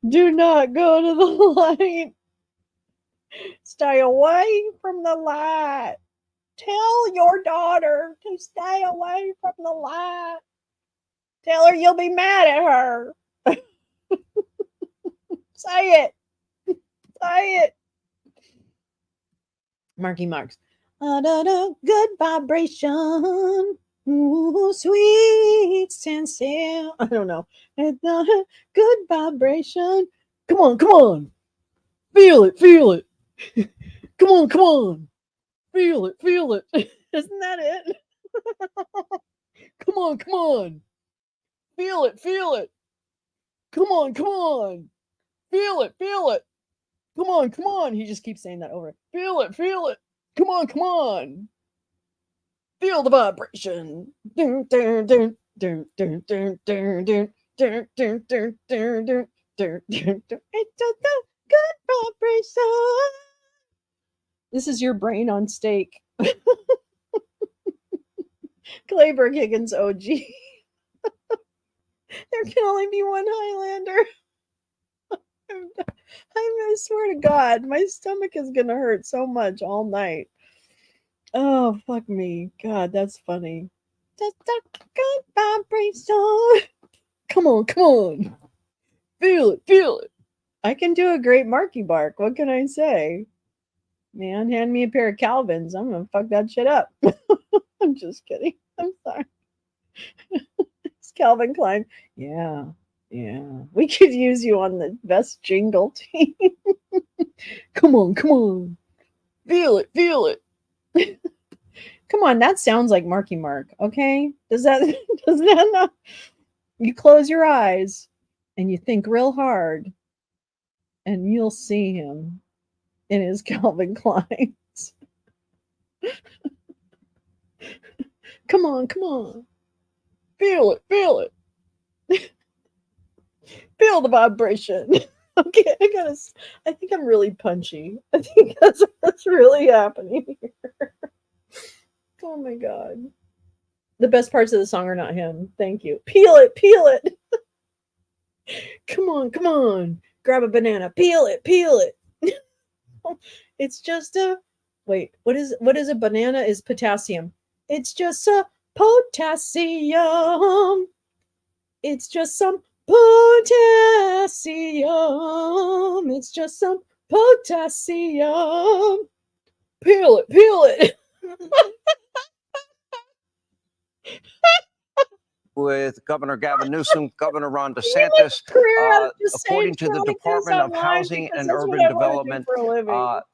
Do not go to the light. Stay away from the light. Tell your daughter to stay away from the light. Tell her you'll be mad at her. Say it. Say it. Marky Marks. Good vibration. Ooh, sweet sensation. I don't know. Good vibration. Come on. Feel it. Come on. Feel it. Isn't that it? Come on. Feel it. Come on. Feel it. Come on. He just keeps saying that over. Feel it. Come on. Feel the vibration. It's a good vibration. This is your brain on steak. Clayburgh Higgins OG. There can only be one Highlander. I swear to God, my stomach is going to hurt so much all night. Oh, fuck me. God, that's funny. Just a good vibration. Come on. Feel it. I can do a great Marky Bark. What can I say? Man, hand me a pair of Calvins. I'm going to fuck that shit up. I'm just kidding. I'm sorry. It's Calvin Klein. Yeah. We could use you on the best jingle team. Come on. Feel it. Come on, that sounds like Marky Mark, okay? Does that not? You close your eyes and you think real hard and you'll see him in his Calvin Kleins. Come on, come on. Feel it, feel it. Feel the vibration. Okay, I think I'm really punchy. I think that's what's really happening here. Oh my God. The best parts of the song are not him. Thank you. Peel it, peel it. Come on, come on. Grab a banana. Peel it, peel it. It's just a wait, what is a banana is potassium. It's just a potassium. It's just some potassium. It's just some potassium. Peel it, peel it. With Governor Gavin Newsom, Governor Ron DeSantis. According to the Department of Housing and Urban Development,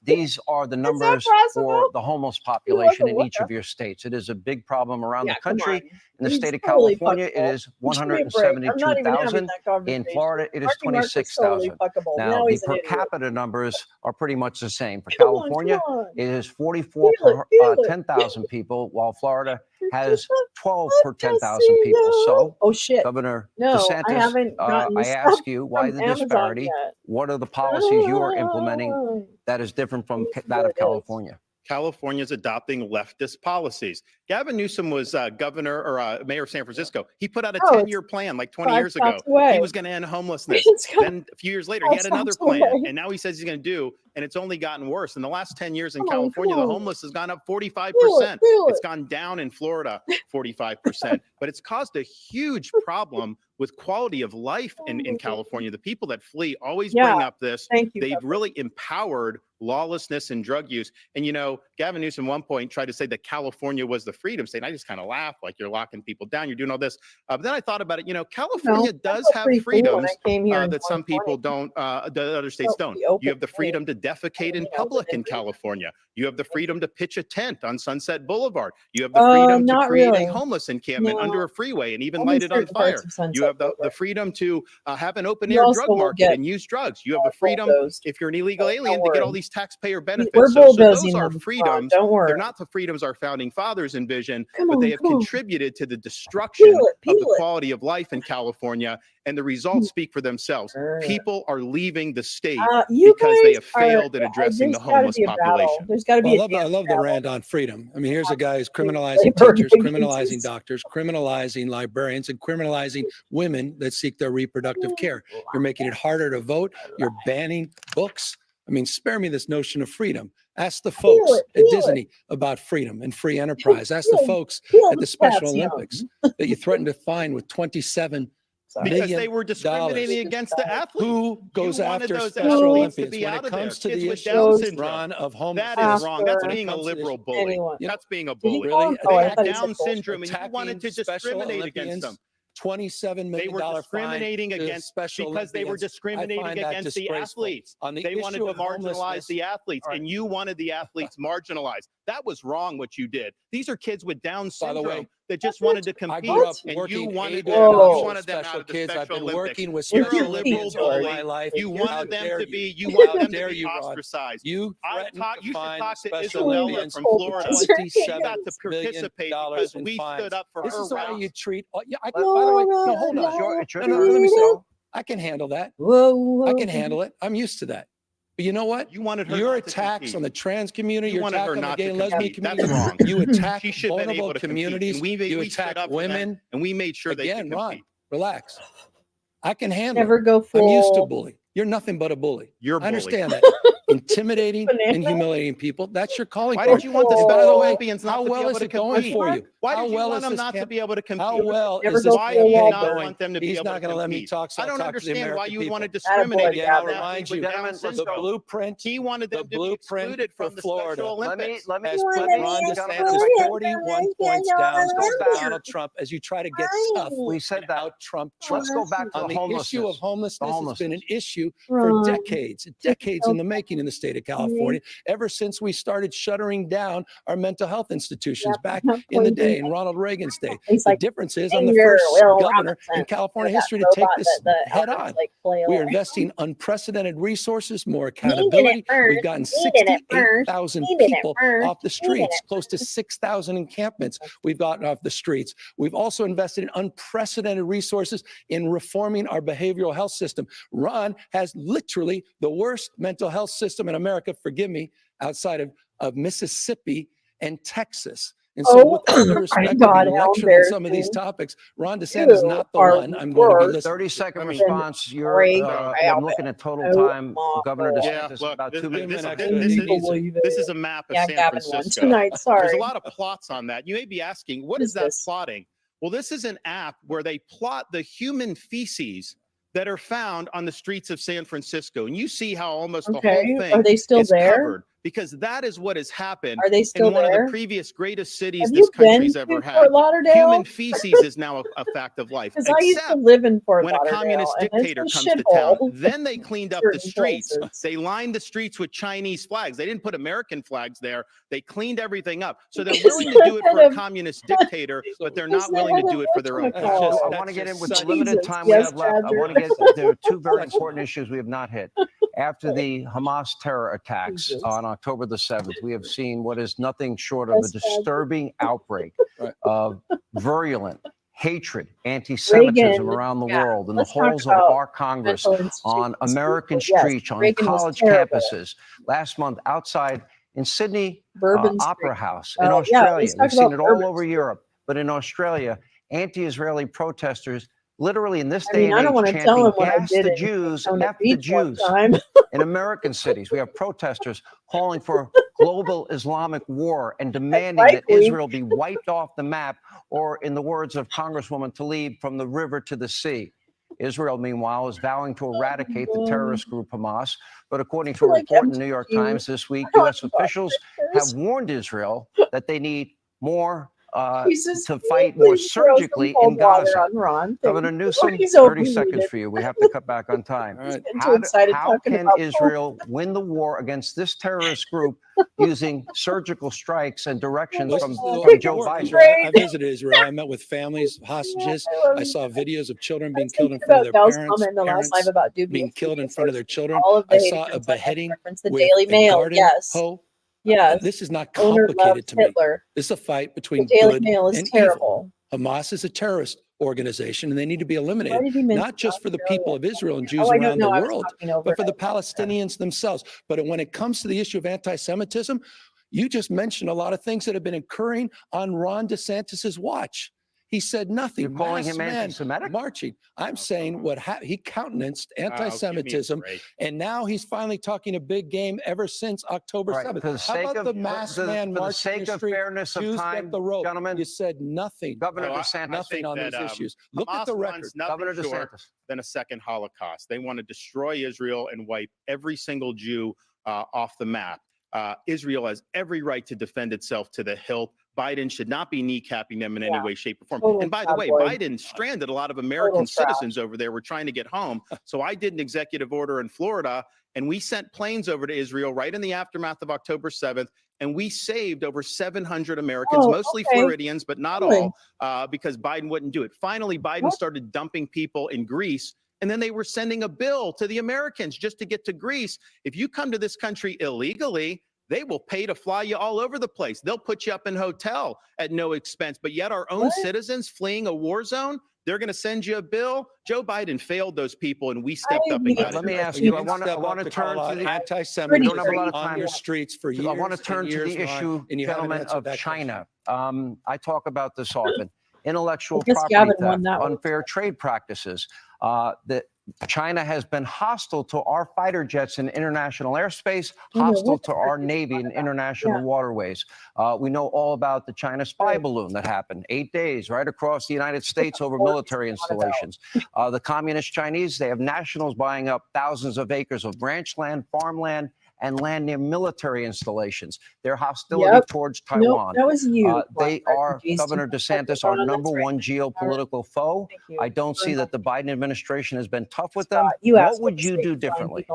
these are the numbers for the homeless population in each of your states. It is a big problem around the country. In the state of California, it is 172,000. In Florida, it is 26,000. Now, the per capita numbers are pretty much the same. For California, it is 44 per 10,000 people, while Florida has 12 per 10,000 people. So, Governor DeSantis, I ask you, why the disparity? What are the policies you are implementing that is different from that of California? California is adopting leftist policies. Gavin Newsom was governor or mayor of San Francisco. He put out a 10-year plan like 20 years ago. He was going to end homelessness. Then a few years later, he had another plan. And now he says he's going to do, and it's only gotten worse. In the last 10 years in California, the homeless has gone up 45%. It's gone down in Florida 45%. But it's caused a huge problem with quality of life in California. The people that flee always bring up this. They've really empowered lawlessness and drug use. And, you know, Gavin Newsom at one point tried to say that California was the freedom state. I just kind of laughed, like, you're locking people down, you're doing all this. But then I thought about it, you know, California does have freedoms that some people don't, that other states don't. You have the freedom to defecate in public in California. You have the freedom to pitch a tent on Sunset Boulevard. You have the freedom to create a homeless encampment under a freeway and even light it on fire. You have the freedom to have an open air drug market and use drugs. You have the freedom, if you're an illegal alien, to get all these taxpayer benefits. So those are freedoms. They're not the freedoms our founding fathers envisioned, but they have contributed to the destruction of the quality of life in California. And the results speak for themselves. People are leaving the state because they have failed at addressing the homeless population. There's got to be I love the rant on freedom. I mean, here's a guy who's criminalizing teachers, criminalizing doctors, criminalizing librarians, and criminalizing women that seek their reproductive care. You're making it harder to vote. You're banning books. I mean, spare me this notion of freedom. Ask the folks at Disney about freedom and free enterprise. Ask the folks at the Special Olympics that you threatened to fine with $27 because they were discriminating against the athletes. Who goes after Special Olympians when it comes to the issue of homelessness? That is wrong. That's being a liberal bully. That's being a bully. Really? They had Down syndrome and you wanted to discriminate against them. $27 million they were discriminating against because they were discriminating against the athletes. They wanted to marginalize the athletes, and you wanted the athletes marginalized. That was wrong what you did. These are kids with Down syndrome that just wanted to compete, and you wanted them out of the Special Olympics. You're a liberal bully. You wanted them to be. You wanted them to be ostracized. You should talk to Isabella from Florida. She got to participate because we stood up for her. This is how you treat. By the way, no, hold on. Let me say, I can handle that. I can handle it. I'm used to that. But you know what? You wanted her your attacks on the trans community, your attack on the gay and lesbian community. That's wrong. You attack vulnerable communities. You attack women. And we made sure they could compete. Ron, relax. I can handle Never it. go full. I'm used to bully. You're nothing but a bully. You're a bully. I understand that. Intimidating and humiliating people. That's your calling card. Why did you want the Special Olympians not to be able to compete for you? Why did you want them not to be able to compete? How well is this why do you not want them to be able to compete? He's not going to let me talk. I don't understand why you want to discriminate against I'll remind you, the blueprint. He wanted them to be excluded from the Special Olympics. Let me put Ron DeSantis 41 points down Donald Trump as you try to get tough. We said that. Out Trump. Let's go back to the issue of homelessness. Has been an issue for decades in the making. in the state of California ever since we started shuttering down our mental health institutions back in the day, in Ronald Reagan's day. The difference is I'm the first governor in California history to take this head on. We are investing unprecedented resources, more accountability. We've gotten 68,000 people off the streets, close to 6,000 encampments we've gotten off the streets. We've also invested in unprecedented resources in reforming our behavioral health system. Ron has literally the worst mental health system in America, forgive me, outside of Mississippi and Texas. And so with all due respect to be lectured on some of these topics, Ron DeSantis is not the one I'm going to be listening. 30-second response. I'm looking at total time. Governor DeSantis, about 2 minutes. This is a map of San Francisco. Tonight, sorry. There's a lot of plots on that. You may be asking, what is that plotting? Well, this is an app where they plot the human feces that are found on the streets of San Francisco. And you see how almost the whole thing is covered, because that is what has happened in one of the previous greatest cities this country's ever had. Human feces is now a fact of life. Because I used to live in Fort when a communist dictator comes to town, then they cleaned up the streets. They lined the streets with Chinese flags. They didn't put American flags there. They cleaned everything up. So they're willing to do it for a communist dictator, but they're not willing to do it for their own country. I want to get in with the limited time we have left. I want to get, there are two very important issues we have not hit. After the Hamas terror attacks on October the 7th, we have seen what is nothing short of a disturbing outbreak of virulent hatred, anti-Semitism around the world, in the halls of our Congress, on American streets, on college campuses. Last month, outside in Sydney Opera House in Australia. We've seen it all over Europe, but in Australia, anti-Israeli protesters literally in this day and age chanting, gas the Jews, F the Jews. In American cities, we have protesters calling for global Islamic war and demanding that Israel be wiped off the map, or in the words of Congresswoman Tlaib, from the river to the sea. Israel, meanwhile, is vowing to eradicate the terrorist group Hamas. But according to a report in the New York Times this week, U.S. officials have warned Israel that they need more to fight more surgically in Gaza. Governor Newsom, 30 seconds for you. We have to cut back on time. Right. How can Israel win the war against this terrorist group using surgical strikes and directions from Joe Biden? I visited Israel. I met with families, hostages. I saw videos of children being killed in front of their parents being killed in front of their children. I saw a beheading the Daily Mail. Yes. This is not complicated to me. This is a fight between good and evil. Hamas is a terrorist organization, and they need to be eliminated, not just for the people of Israel and Jews around the world, but for the Palestinians themselves. But when it comes to the issue of anti-Semitism, you just mentioned a lot of things that have been occurring on Ron DeSantis's watch. He said nothing. You're calling him anti-Semitic? Marching. I'm saying what he countenanced anti-Semitism, and now he's finally talking a big game ever since October 7th. How about the mass man marching the street? Fairness of time, gentlemen, you said nothing. Governor DeSantis, nothing on these issues. Look at the record. Governor DeSantis. Than a second Holocaust. They want to destroy Israel and wipe every single Jew off the map. Israel has every right to defend itself to the hilt. Biden should not be kneecapping them in any way, shape, or form. And by the way, Biden stranded a lot of American citizens over there. We're trying to get home. So I did an executive order in Florida, and we sent planes over to Israel right in the aftermath of October 7th. And we saved over 700 Americans, mostly Floridians, but not all, because Biden wouldn't do it. Finally, Biden started dumping people in Greece. And then they were sending a bill to the Americans just to get to Greece. If you come to this country illegally, they will pay to fly you all over the place. They'll put you up in a hotel at no expense. But yet our own citizens fleeing a war zone, they're going to send you a bill. Joe Biden failed those people, and we stepped up and got it. Let me ask you, I want to turn to the anti-Semitism on your streets for years. I want to turn to the issue, gentlemen, of China. I talk about this often. Intellectual property theft, unfair trade practices, that China has been hostile to our fighter jets in international airspace, hostile to our Navy in international waterways. We know all about the China spy balloon that happened 8 days right across the United States over military installations. The communist Chinese, they have nationals buying up thousands of acres of ranch land, farmland, and land near military installations. Their hostility towards Taiwan. That was you. They are, Governor DeSantis, our #1 geopolitical foe. I don't see that the Biden administration has been tough with them. What would you do differently?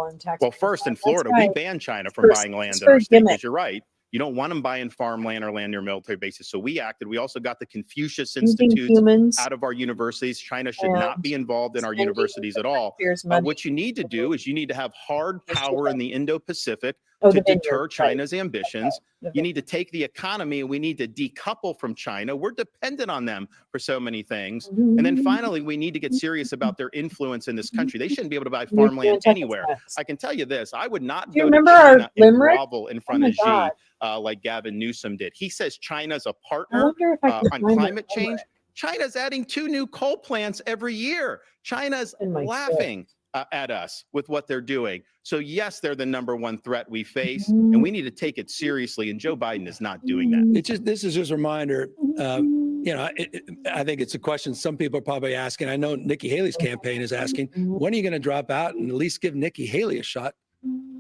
Well, first, in Florida, we banned China from buying land in our state, because you're right. You don't want them buying farmland or land near military bases. So we acted. We also got the Confucius Institutes out of our universities. China should not be involved in our universities at all. What you need to do is you need to have hard power in the Indo-Pacific to deter China's ambitions. You need to take the economy, and we need to decouple from China. We're dependent on them for so many things. And then finally, we need to get serious about their influence in this country. They shouldn't be able to buy farmland anywhere. I can tell you this. I would not go to China and grovel in front of Xi like Gavin Newsom did. He says China's a partner on climate change. China's adding 2 new coal plants every year. China's laughing at us with what they're doing. So yes, they're the #1 threat we face, and we need to take it seriously. And Joe Biden is not doing that. This is just a reminder. I think it's a question some people are probably asking. I know Nikki Haley's campaign is asking, when are you going to drop out and at least give Nikki Haley a shot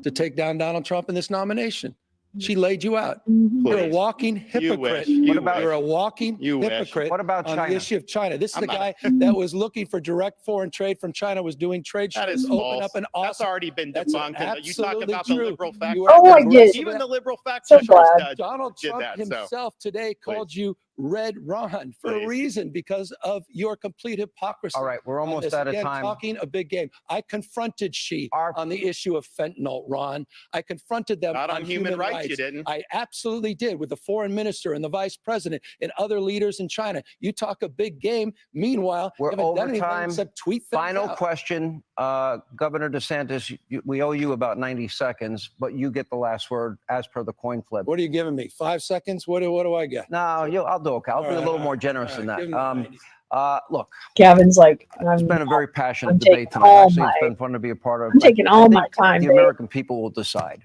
to take down Donald Trump in this nomination? She laid you out. You're a walking hypocrite. You're a walking hypocrite. What about China? On the issue of China? This is the guy that was looking for direct foreign trade from China, was doing trade shows. That is open false. up an That's already been debunked. You talk about the liberal fact. I did. Even the liberal fact So checkers Donald did Trump that, himself today called you Red Ron for a reason, because of your complete hypocrisy. All right, we're almost out of time. Talking a big game. I confronted Xi on the issue of fentanyl, Ron. I confronted them on human rights. You didn't. I absolutely did, with the foreign minister and the vice president and other leaders in China. You talk a big game. Meanwhile, we're you haven't over done anything time. except tweet things Final out. question, Governor DeSantis. We owe you about 90 seconds, but you get the last word as per the coin flip. What are you giving me? 5 seconds? What do I get? No, I'll do okay. I'll be a little more generous than that. Look, Gavin's like, it's been a very passionate debate tonight. Actually, it's been fun to be a part of. I'm taking all my time. The American people will decide.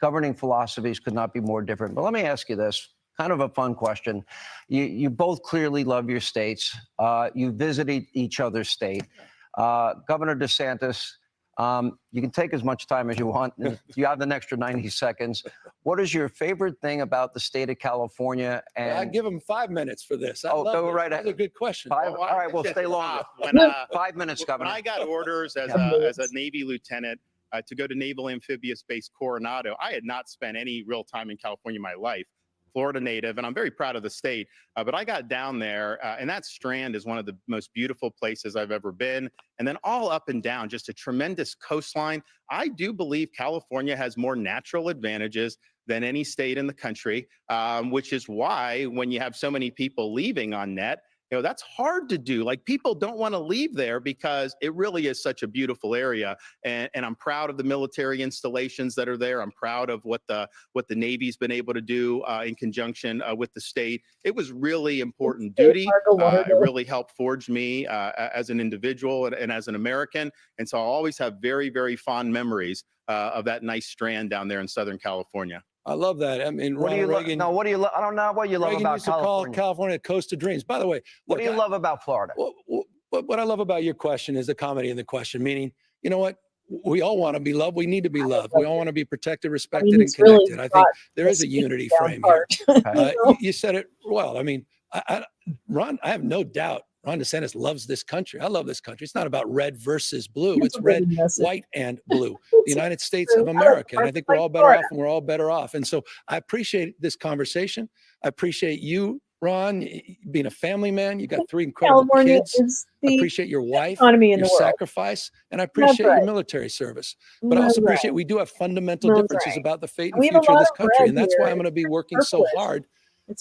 Governing philosophies could not be more different. But let me ask you this, kind of a fun question. You both clearly love your states. You visited each other's state. Governor DeSantis, you can take as much time as you want. You have an extra 90 seconds. What is your favorite thing about the state of California? And I give him 5 minutes for this. Go right ahead. That's a good question. All right, we'll stay longer. 5 minutes, Governor. When I got orders as a Navy lieutenant to go to Naval Amphibious Base Coronado, I had not spent any real time in California in my life. Florida native, and I'm very proud of the state. But I got down there, and that Strand is one of the most beautiful places I've ever been. And then all up and down, just a tremendous coastline. I do believe California has more natural advantages than any state in the country, which is why when you have so many people leaving on net, that's hard to do. Like, people don't want to leave there because it really is such a beautiful area. And I'm proud of the military installations that are there. I'm proud of what the Navy's been able to do in conjunction with the state. It was really important duty. It really helped forge me as an individual and as an American. And so I'll always have very, very fond memories of that nice Strand down there in Southern California. I love that. I mean, what do you Reagan. No, what do you love? I don't know what you love Reagan about used to California. Call California Coast of Dreams. By the way, what do you love about Florida? What I love about your question is the comedy in the question, meaning, you know what? We all want to be loved. We need to be loved. We all want to be protected, respected, and connected. I think there is a unity frame here. You said it well. I mean, Ron, I have no doubt Ron DeSantis loves this country. I love this country. It's not about red versus blue. It's red, white, and blue. The United States of America. And I think we're all better off, and we're all better off. And so I appreciate this conversation. I appreciate you, Ron, being a family man. You got 3 incredible kids. I appreciate your wife, your sacrifice, and I appreciate your military service. But I also appreciate we do have fundamental differences about the fate and future of this country. And that's why I'm going to be working so hard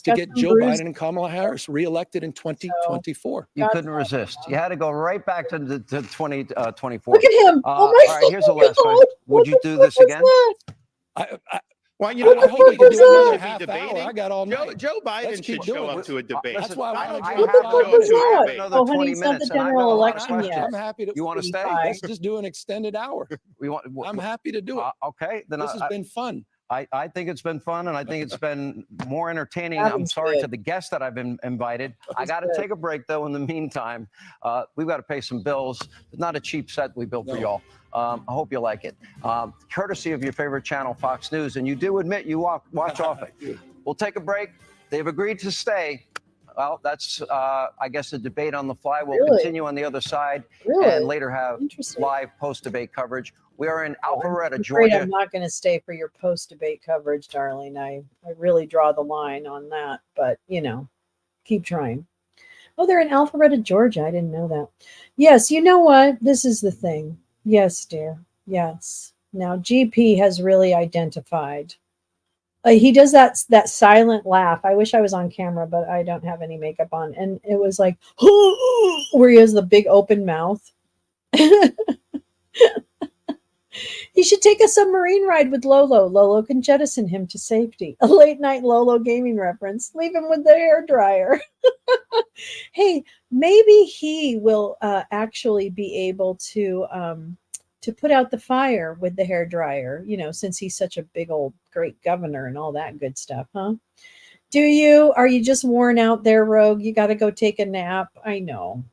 to get Joe Biden and Kamala Harris reelected in 2024. You couldn't resist. You had to go right back to 2024. Look at him. All right, here's the last one. Would you do this again? Well, you know, I hope we can do another half hour. I got all night. Joe Biden should show up to a debate. That's why I want have to to have another 20 honey, it's not minutes. the general election yet. I'm happy to. You want to stay? Let's just do an extended hour. I'm happy to do it. Okay. Then this has been fun. I think it's been fun, and I think it's been more entertaining. That I'm was sorry good. to the guests that I've been invited. I got to good. take a break, though. In the meantime, we've got to pay some bills. It's not a cheap set we built for y'all. I hope you like it. Courtesy of your favorite channel, Fox News, and you do admit you watch often. We'll take a break. They've agreed to stay. Well, that's, I guess, a debate on the fly. We'll continue on the other side and later have live post-debate coverage. We are in Alpharetta, Georgia. I'm not going to stay for your post-debate coverage, darling. I really draw the line on that, but, keep trying. Oh, they're in Alpharetta, Georgia. I didn't know that. Yes, you know what? This is the thing. Yes, dear. Yes. Now, GP has really identified. He does that silent laugh. I wish I was on camera, but I don't have any makeup on. And it was like, where he has the big open mouth. He should take a submarine ride with Lolo. Lolo can jettison him to safety. A late night Lolo gaming reference. Leave him with the hairdryer. Hey, maybe he will actually be able to put out the fire with the hairdryer, since he's such a big old great governor and all that good stuff, huh? Are you just worn out there, Rogue? You got to go take a nap. I know.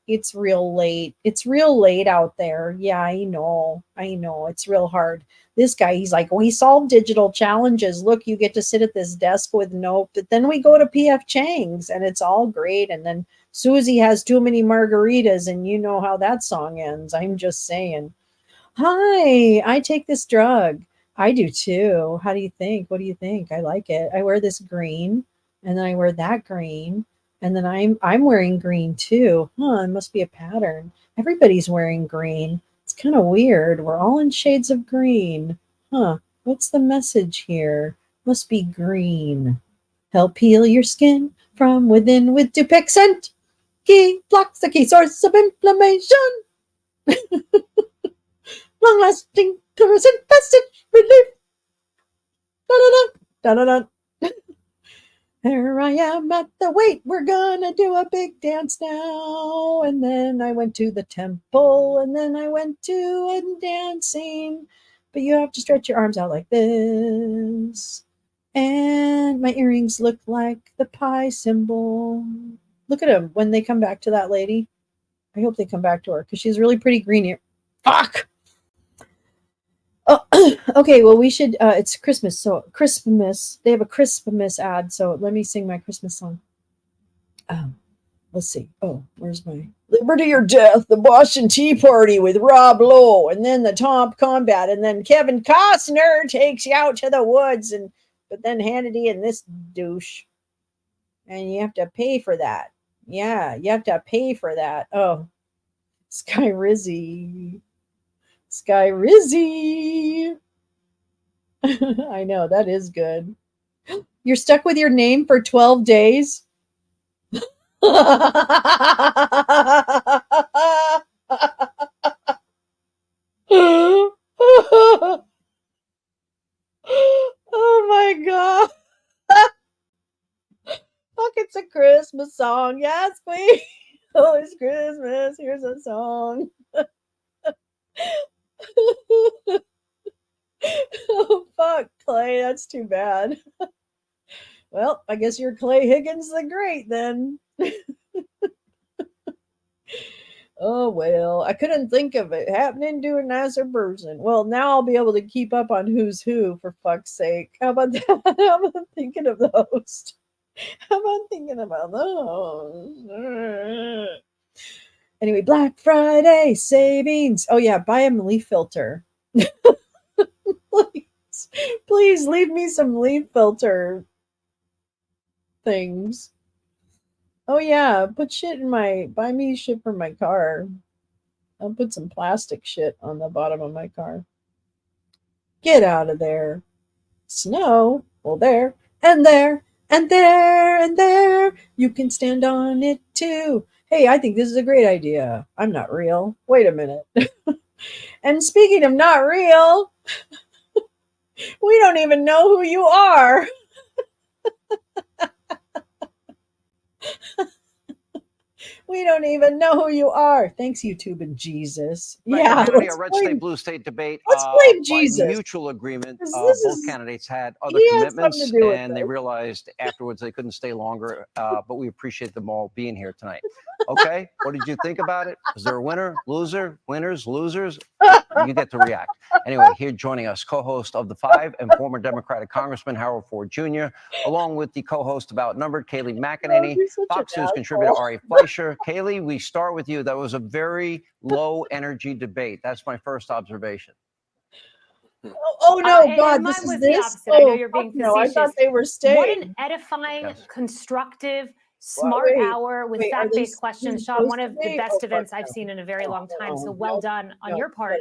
It's real late. It's real late out there. Yeah, I know. It's real hard. This guy, he's like, we solve digital challenges. Look, you get to sit at this desk with note. But then we go to PF Chang's and it's all great. And then Susie has too many margaritas and you know how that song ends. I'm just saying. Hi, I take this drug. I do too. How do you think? What do you think? I like it. I wear this green and then I wear that green. And then I'm wearing green too. It must be a pattern. Everybody's wearing green. It's kind of weird. We're all in shades of green. What's the message here? Must be green. Help heal your skin from within with Dupixent. Key blocks the key source of inflammation. Long-lasting fluorescent passage relief. Da-da-da. Here I am at the wait. We're gonna do a big dance now. And then I went to the temple, and then I went to a dancing. But you have to stretch your arms out like this. And my earrings look like the pi symbol. Look at them when they come back to that lady. I hope they come back to her because she's really pretty green here. Fuck! Oh, okay. Well, we should. It's Christmas, so Christmas. They have a Christmas ad, so let me sing my Christmas song. Let's see. Oh, where's my Liberty or Death? The Boston Tea Party with Rob Lowe, and then the Tom Combat, and then Kevin Costner takes you out to the woods, but then Hannity and this douche, and you have to pay for that. Yeah, you have to pay for that. Oh, Sky Rizzy. I know, that is good. You're stuck with your name for 12 days? Oh my God. Fuck, it's a Christmas song. Yes, please. Oh, it's Christmas. Here's a song. Oh, fuck, Clay. That's too bad. Well, I guess you're Clay Higgins the Great then. Oh, well, I couldn't think of it happening to a nicer person. Well, now I'll be able to keep up on who's who, for fuck's sake. How about that? How about thinking of the host? How about thinking about those? Anyway, Black Friday savings. Oh, yeah, buy a leaf filter. Please leave me some leaf filter things. Oh yeah, buy me shit for my car. I'll put some plastic shit on the bottom of my car. Get out of there. Snow. Well, there and there and there and there. You can stand on it too. Hey, I think this is a great idea. I'm not real. Wait a minute. And speaking of not real, we don't even know who you are. We don't even know who you are. Thanks, YouTube and Jesus. Right, Yeah, Kennedy, a red state, blue state debate. Let's blame by Jesus. mutual agreement, both candidates had other he has commitments, something to do with and they this. realized afterwards they couldn't stay longer. But we appreciate them all being here tonight. Okay, what did you think about it? Was there a winner, loser, winners, losers? You get to react. Anyway, here joining us, co-host of The Five and former Democratic Congressman Harold Ford Jr., along with the co-host of Outnumbered, Kayleigh McEnany, Fox News contributor Ari Fleischer. Kayleigh, we start with you. That was a very low-energy debate. That's my first observation. Oh no, God, mine this was is the this? opposite. I know you're being facetious. No, I thought they were staying. What an edifying, constructive, smart hour with fact-based questions, Sean. One of the best events I've seen in a very long time. So well done on your part.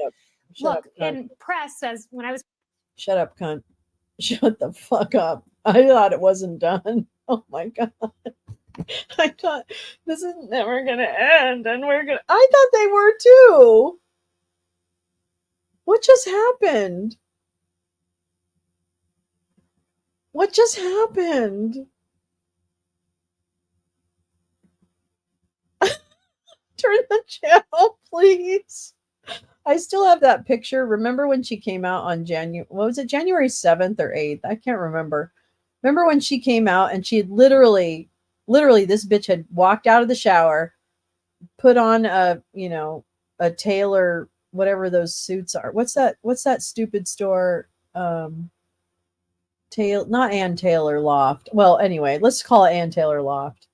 Look, in press, as when I was. Shut up, cunt. Shut the fuck up. I thought it wasn't done. Oh my God. I thought this is never going to end. And I thought they were too. What just happened? What just happened? Turn the channel, please. I still have that picture. Remember when she came out on January 7th or 8th? I can't remember. Remember when she came out and she had literally this bitch had walked out of the shower, put on a tailor, whatever those suits are. What's that stupid store? Not Ann Taylor Loft. Well, anyway, let's call it Ann Taylor Loft.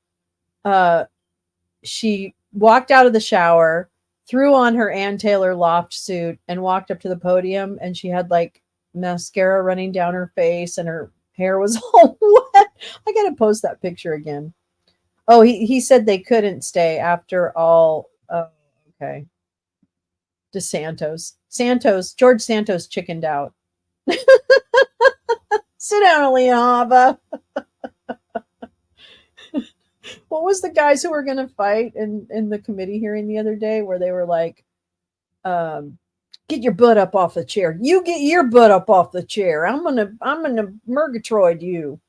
She walked out of the shower, threw on her Ann Taylor Loft suit, and walked up to the podium, and she had like mascara running down her face and her hair was all wet. I gotta post that picture again. Oh, he said they couldn't stay after all. Oh, okay. George Santos chickened out. Sit down, Aliava. What was the guys who were going to fight in the committee hearing the other day where they were like, get your butt up off the chair. You get your butt up off the chair. I'm gonna Murgatroyd you.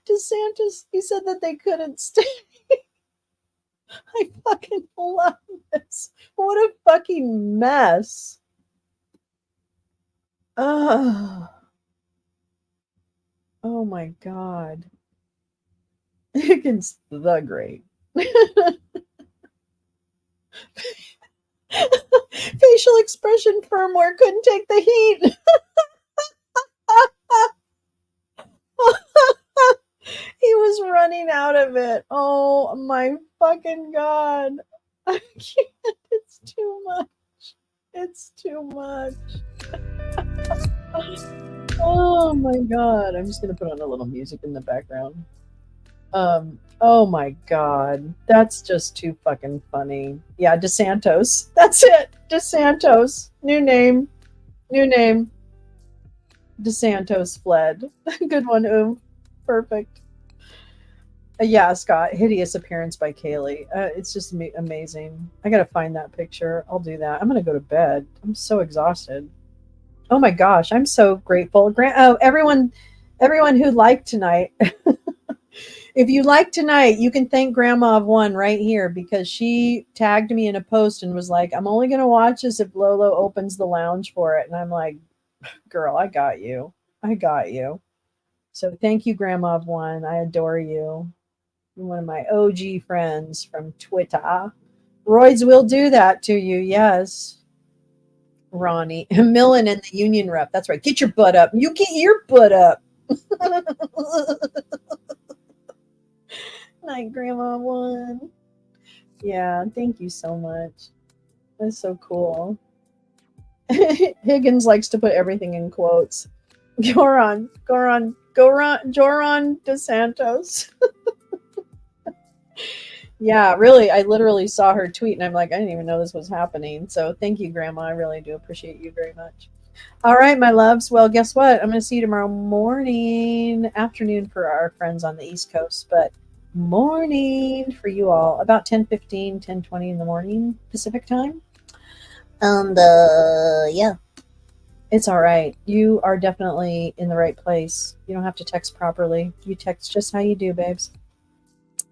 DeSantis, he said that they couldn't stay. I fucking love this. What a fucking mess. Oh my God. Higgins the great. Facial expression firmware couldn't take the heat. He was running out of it. Oh my fucking God. I can't. It's too much. It's too much. Oh my God. I'm just going to put on a little music in the background. Oh my God. That's just too fucking funny. Yeah, DeSantos. That's it. DeSantos. New name. DeSantos fled. Good one, Perfect. Yeah, Scott. Hideous appearance by Kayleigh. It's just amazing. I gotta find that picture. I'll do that. I'm gonna go to bed. I'm so exhausted. Oh my gosh, I'm so grateful. Everyone who liked tonight. If you liked tonight, you can thank Grandma of One right here because she tagged me in a post and was like, I'm only gonna watch this if Lolo opens the lounge for it. And I'm like, girl, I got you. So thank you, Grandma of One. I adore you. You're one of my OG friends from Twitter. Roids will do that to you, yes. Ronnie. Millen and the union rep. That's right. Get your butt up. You get your butt up. Night, Grandma One. Yeah, thank you so much. That's so cool. Higgins likes to put everything in quotes. Joran DeSantos. Yeah, really, I literally saw her tweet and I'm like, I didn't even know this was happening. So thank you, Grandma. I really do appreciate you very much. All right, my loves. Well, guess what? I'm going to see you tomorrow afternoon for our friends on the East Coast, but morning for you all. About 10:15, 10:20 in the morning Pacific time. Yeah. It's all right. You are definitely in the right place. You don't have to text properly. You text just how you do, babes.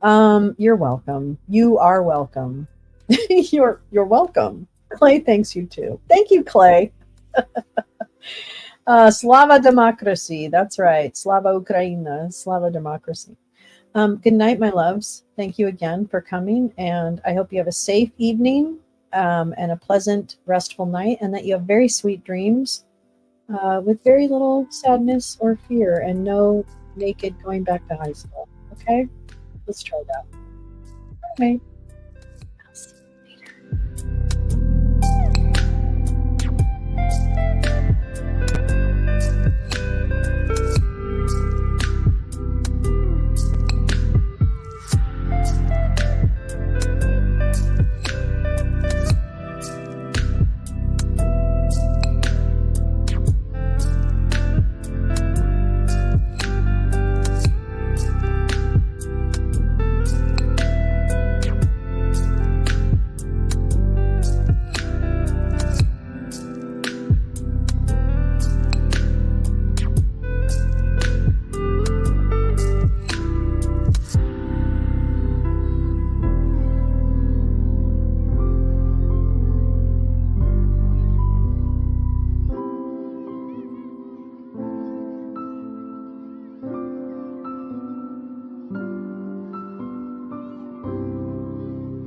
You're welcome. You are welcome. You're welcome. Clay thanks you too. Thank you, Clay. Slava democracy. That's right. Slava Ukraina. Slava democracy. Good night, my loves. Thank you again for coming, and I hope you have a safe evening and a pleasant, restful night, and that you have very sweet dreams with very little sadness or fear, and no naked going back to high school. Okay, let's try that. Okay. I'll see you later.